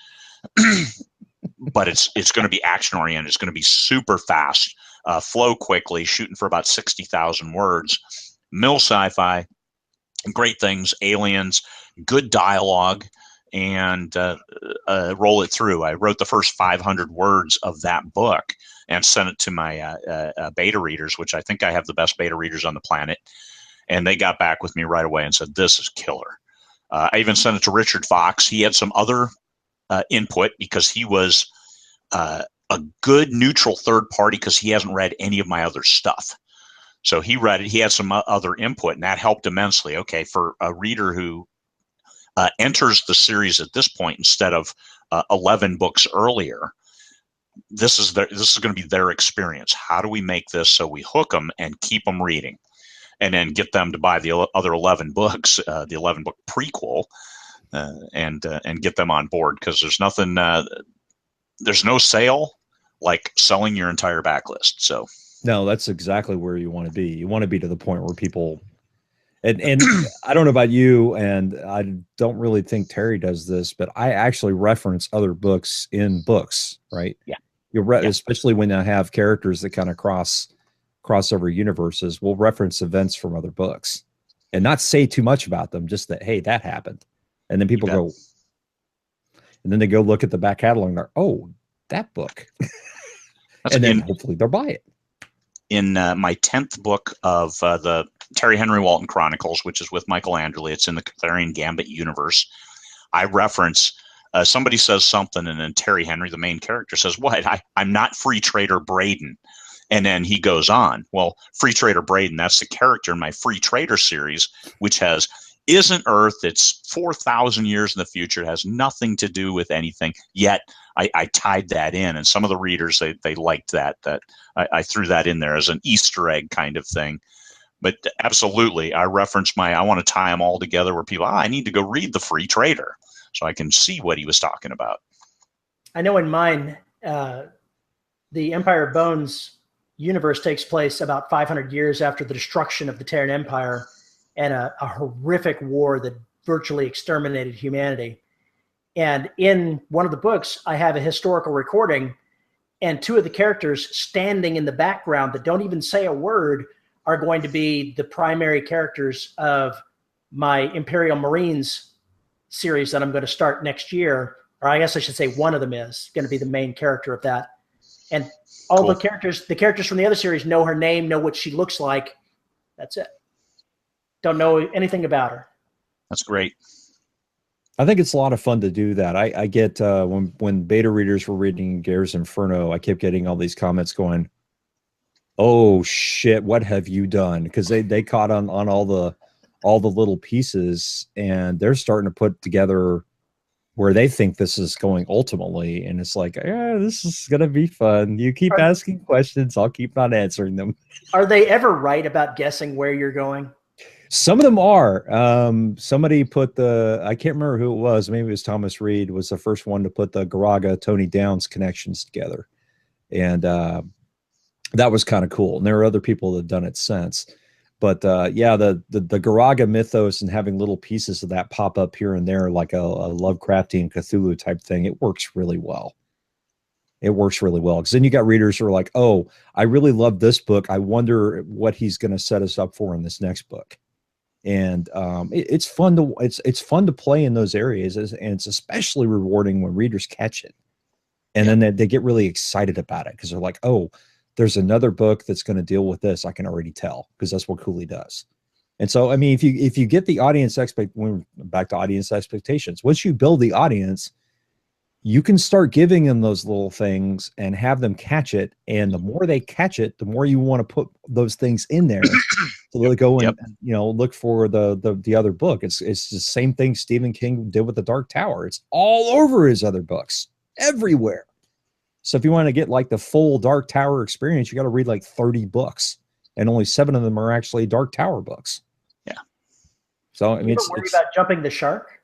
But it's going to be action oriented. It's going to be super fast, flow quickly, shooting for about 60,000 words. Mill sci-fi, great things, aliens, good dialogue, and roll it through. I wrote the first 500 words of that book and sent it to my beta readers, which I think I have the best beta readers on the planet. And they got back with me right away and said, this is killer. I even sent it to Richard Fox. He had some other input because he was a good neutral third party because he hasn't read any of my other stuff. So he read it. He had some other input, and that helped immensely. Okay, for a reader who enters the series at this point instead of 11 books earlier, this is going to be their experience. How do we make this so we hook them and keep them reading, and then get them to buy the other 11 books, the 11-book prequel, and get them on board? Because there's nothing, there's no sale like selling your entire backlist. So. No, that's exactly where you want to be. You want to be to the point where people, and I don't know about you, and I don't really think Terry does this, but I actually reference other books in books, right? Yeah. Especially when I have characters that kind of crossover universes, we'll reference events from other books and not say too much about them, just that, hey, that happened. And then people go, and then they go look at the back catalog and they're, oh, that book. And then hopefully they'll buy it. In my 10th book of the Terry Henry Walton Chronicles, which is with Michael Anderle, it's in the Clarion Gambit universe. I reference somebody says something, and then Terry Henry, the main character, says, "What? I'm not Free Trader Braden." And then he goes on. Well, Free Trader Braden, that's the character in my Free Trader series, which isn't Earth. It's 4,000 years in the future. It has nothing to do with anything. Yet I tied that in, and some of the readers, they liked that I threw that in there as an Easter egg kind of thing. But absolutely, I referenced I want to tie them all together where people, I need to go read the Free Trader so I can see what he was talking about. I know in mine, the Empire of Bones universe takes place about 500 years after the destruction of the Terran Empire and a horrific war that virtually exterminated humanity. And in one of the books, I have a historical recording, and two of the characters standing in the background that don't even say a word are going to be the primary characters of my Imperial Marines series that I'm going to start next year. Or I guess I should say one of them is going to be the main character of that. And all the characters from the other series know her name, know what she looks like. That's it. Don't know anything about her. That's great. I think it's a lot of fun to do that. I get when beta readers were reading Gears Inferno, I kept getting all these comments going, "Oh shit, what have you done?" Because they caught on all the little pieces, and they're starting to put together where they think this is going ultimately, and it's like, yeah, this is gonna be fun. You keep asking questions, I'll keep not answering them. Are they ever right about guessing where you're going? Some of them are. Somebody put I can't remember who it was. Maybe it was Thomas Reed was the first one to put the Garaga Tony Downs connections together. And that was kind of cool. And there are other people that have done it since. But yeah, the Garaga mythos and having little pieces of that pop up here and there, like a Lovecraftian Cthulhu type thing, it works really well. It works really well. Because then you got readers who are like, oh, I really love this book. I wonder what he's going to set us up for in this next book. And it's fun to play in those areas, and it's especially rewarding when readers catch it, and then they get really excited about it because they're like, "Oh, there's another book that's going to deal with this. I can already tell because that's what Cooley does." And so, I mean, if you get the audience back to audience expectations, once you build the audience, you can start giving them those little things and have them catch it. And the more they catch it, the more you want to put those things in there. So they go and look for the other book. It's the same thing Stephen King did with The Dark Tower. It's all over his other books, everywhere. So if you want to get like the full Dark Tower experience, you got to read like 30 books, and only 7 of them are actually Dark Tower books. Yeah. So I mean, you worry about jumping the shark?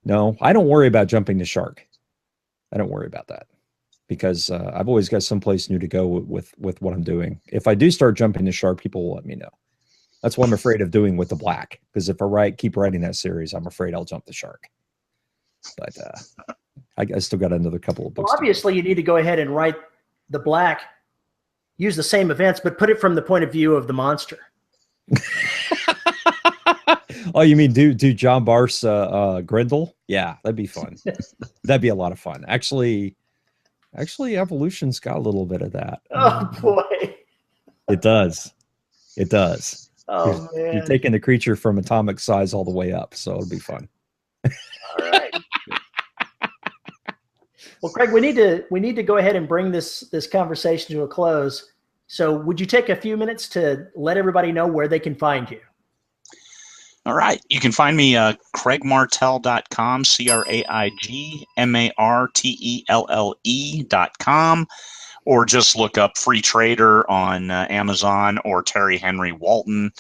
No, I don't worry about jumping the shark. I don't worry about that. Because I've always got someplace new to go with what I'm doing. If I do start jumping the shark, people will let me know. That's what I'm afraid of doing with the Black. Because if I keep writing that series, I'm afraid I'll jump the shark. But I still got another couple of books. Well, obviously, you need to go ahead and write the Black, use the same events, but put it from the point of view of the monster. Oh, you mean do John Barth's Grendel? Yeah, that'd be fun. That'd be a lot of fun. Actually, Evolution's got a little bit of that. Oh boy, it does. Oh man, you're taking the creature from atomic size all the way up, so it'll be fun. All right. Well, Craig, we need to go ahead and bring this conversation to a close. So would you take a few minutes to let everybody know where they can find you? All right. You can find me craigmartelle.com, CraigMartelle.com, or just look up Free Trader on Amazon or Terry Henry Walton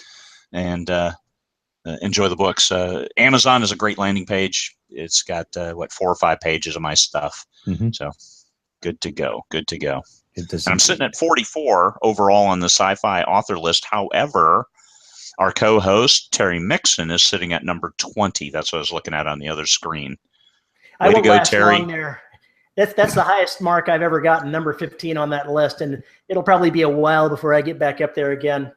and enjoy the books. Amazon is a great landing page. It's got 4 or 5 pages of my stuff. Mm-hmm. So good to go. Good to go. It does. And I'm sitting at 44 overall on the sci-fi author list. However, our co-host, Terry Mixon, is sitting at number 20. That's what I was looking at on the other screen. I won't last long there. That's the highest mark I've ever gotten, number 15 on that list, and it'll probably be a while before I get back up there again.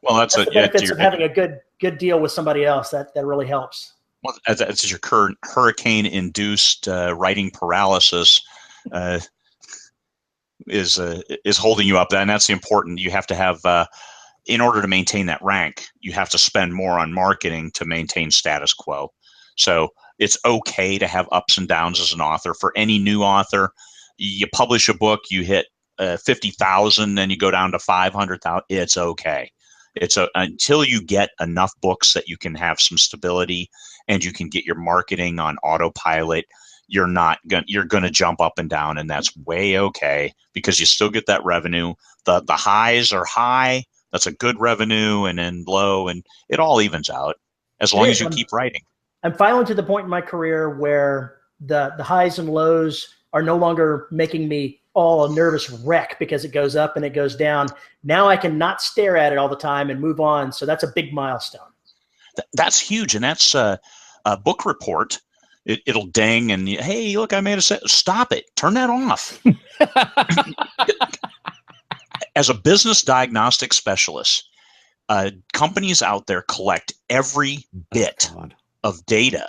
Well, that's the benefits of having a good deal with somebody else. That really helps. Well, that's your current hurricane-induced writing paralysis is holding you up. And that's the important. You have to have. In order to maintain that rank, you have to spend more on marketing to maintain status quo. So it's okay to have ups and downs as an author. For any new author, you publish a book, you hit 50,000, then you go down to 500,000. It's okay. Until you get enough books that you can have some stability and you can get your marketing on autopilot, you're going to jump up and down, and that's way okay because you still get that revenue. The highs are high. That's a good revenue, and then low, and it all evens out as long as you keep writing. I'm finally to the point in my career where the highs and lows are no longer making me all a nervous wreck because it goes up and it goes down. Now I can not stare at it all the time and move on. So that's a big milestone. That's huge, and that's a book report. It'll ding, and hey, look, I made a set. Stop it. Turn that off. As a business diagnostic specialist, companies out there collect every bit of data,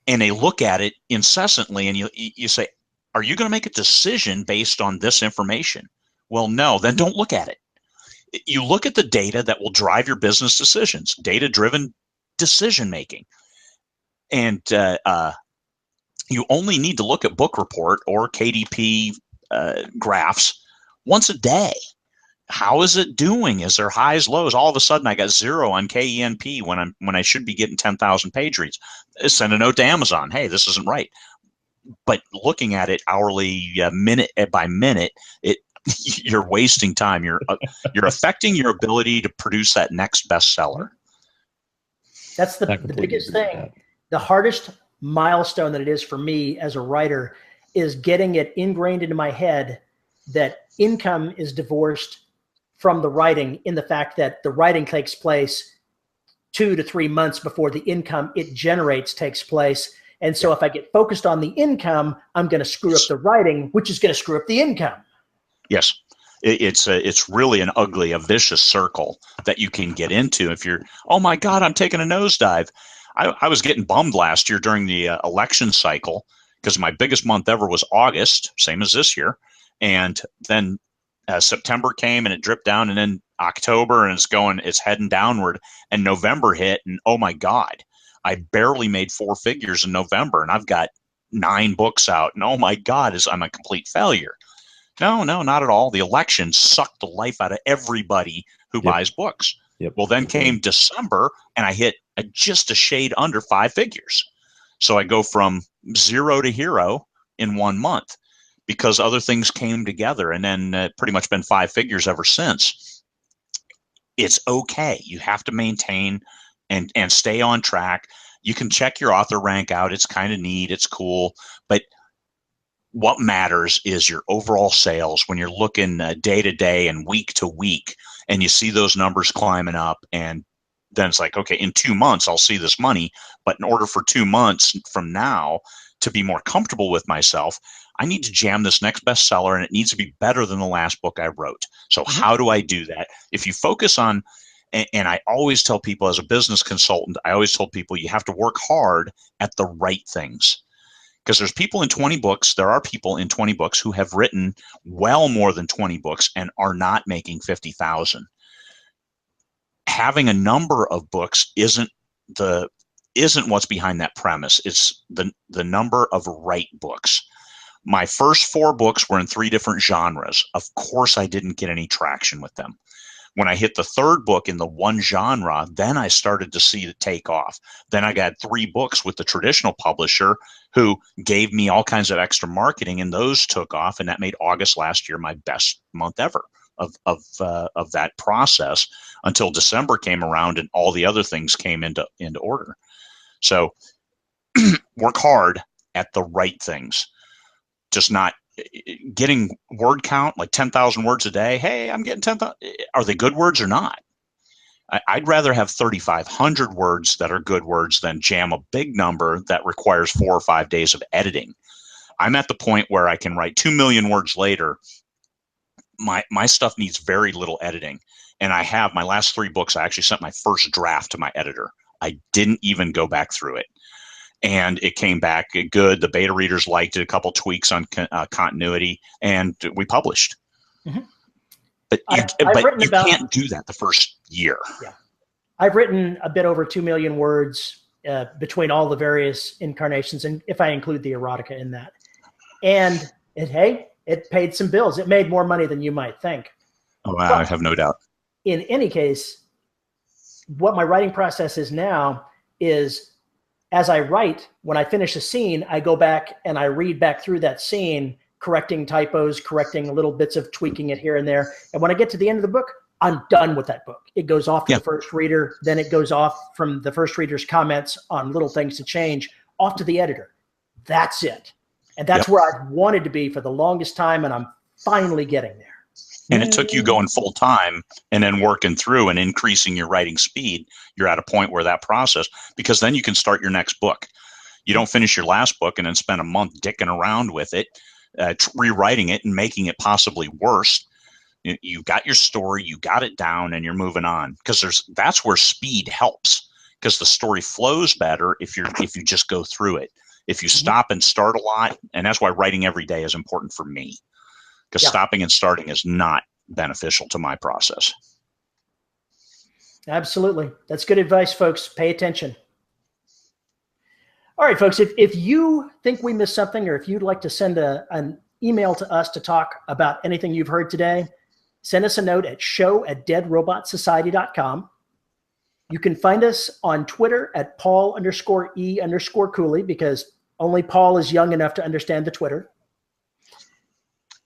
and they look at it incessantly, and you say, are you going to make a decision based on this information? Well, no, then don't look at it. You look at the data that will drive your business decisions, data-driven decision-making. And you only need to look at book report or KDP graphs once a day. How is it doing? Is there highs, lows? All of a sudden, I got 0 on KENP when I should be getting 10,000 page reads. Send a note to Amazon. Hey, this isn't right. But looking at it hourly, minute by minute, you're wasting time. You're affecting your ability to produce that next bestseller. That's the biggest thing. The hardest milestone that it is for me as a writer is getting it ingrained into my head that income is divorced from the writing, in the fact that the writing takes place 2 to 3 months before the income it generates takes place. And so if I get focused on the income, I'm going to screw up the writing, which is going to screw up the income. Yes. It's really a vicious circle that you can get into if you're, oh my God, I'm taking a nosedive. I was getting bummed last year during the election cycle because my biggest month ever was August, same as this year. And then September came and it dripped down, and then October, and it's heading downward, and November hit, and oh my God, I barely made 4 figures in November, and I've got 9 books out, and oh my God, I'm a complete failure. No, not at all. The election sucked the life out of everybody who buys books. Yep. Well, then came December, and I hit just a shade under 5 figures. So I go from 0 to hero in 1 month because other things came together, and then pretty much been 5 figures ever since. It's okay. You have to maintain and stay on track. You can check your author rank out. It's kind of neat. It's cool. But what matters is your overall sales when you're looking day to day and week to week, and you see those numbers climbing up, and then it's like, okay, in 2 months, I'll see this money. But in order for 2 months from now to be more comfortable with myself, I need to jam this next bestseller, and it needs to be better than the last book I wrote. So how do I do that? If you focus on, and I always tell people as a business consultant, I always told people you have to work hard at the right things. Because there's people in 20 books, there are people in 20 books who have written well more than 20 books and are not making 50,000. Having a number of books isn't what's behind that premise. It's the number of right books. My first 4 books were in 3 different genres. Of course, I didn't get any traction with them. When I hit the 3rd book in the one genre, then I started to see it take off. Then I got 3 books with the traditional publisher who gave me all kinds of extra marketing, and those took off. And that made August last year my best month ever of that process, until December came around and all the other things came into order. So work hard at the right things, just not getting word count like 10,000 words a day. Hey, I'm getting 10,000. Are they good words or not? I'd rather have 3,500 words that are good words than jam a big number that requires 4 or 5 days of editing. I'm at the point where I can write 2 million words later. My stuff needs very little editing. And I have my last 3 books. I actually sent my first draft to my editor. I didn't even go back through it. And it came back good. The beta readers liked it, a couple tweaks on continuity, and we published. Mm-hmm. But you can't do that the first year. Yeah. I've written a bit over 2 million words between all the various incarnations, and if I include the erotica in that. And it paid some bills. It made more money than you might think. Oh, wow, I have no doubt. In any case, what my writing process is now is, as I write, when I finish a scene, I go back and I read back through that scene, correcting typos, correcting little bits of tweaking it here and there. And when I get to the end of the book, I'm done with that book. It goes off to the first reader. Then it goes off from the first reader's comments on little things to change off to the editor. That's it. And that's where I've wanted to be for the longest time. And I'm finally getting there. And it took you going full time and then working through and increasing your writing speed. You're at a point where that process, because then you can start your next book. You don't finish your last book and then spend a month dicking around with it, rewriting it and making it possibly worse. You got your story, you got it down, and you're moving on, because that's where speed helps, because the story flows better if you just go through it. If you stop and start a lot, and that's why writing every day is important for me. Because stopping and starting is not beneficial to my process. Absolutely. That's good advice, folks. Pay attention. All right, folks, if you think we missed something, or if you'd like to send an email to us to talk about anything you've heard today, send us a note at show@deadrobotsociety.com. You can find us on Twitter at Paul_E_Cooley, because only Paul is young enough to understand the Twitter.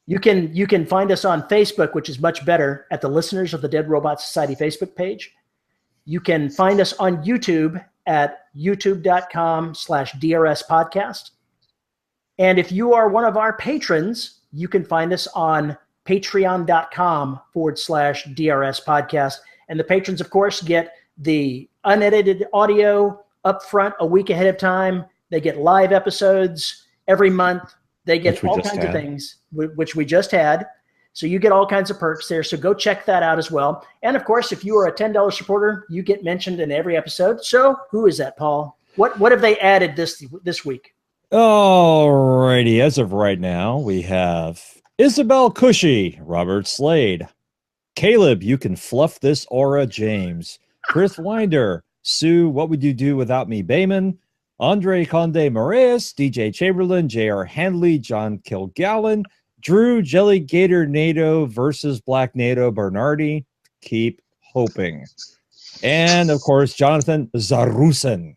You can find us on Facebook, which is much better, at the Listeners of the Dead Robot Society Facebook page. You can find us on YouTube at youtube.com/DRS podcast. And if you are one of our patrons, you can find us on patreon.com/DRS podcast. And the patrons, of course, get the unedited audio up front a week ahead of time. They get live episodes every month. They get all kinds of things, which we just had. So you get all kinds of perks there. So go check that out as well. And of course, if you are a $10 supporter, you get mentioned in every episode. So who is that, Paul? What have they added this week? Alrighty. As of right now, we have Isabel Cushy, Robert Slade, Caleb, You Can Fluff This Aura James, Chris Winder, Sue, What Would You Do Without Me Bayman, Andre Conde Moraes, DJ Chamberlain, J.R. Handley, John Kilgallen, Drew Jelly Gator NATO versus Black NATO Bernardi. Keep hoping. And of course, Jonathan Zarusen.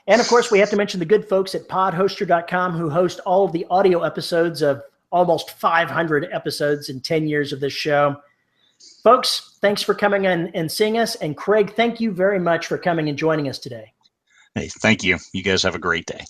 And of course, we have to mention the good folks at podhoster.com, who host all of the audio episodes of almost 500 episodes in 10 years of this show. Folks, thanks for coming in and seeing us. And Craig, thank you very much for coming and joining us today. Hey, thank you. You guys have a great day.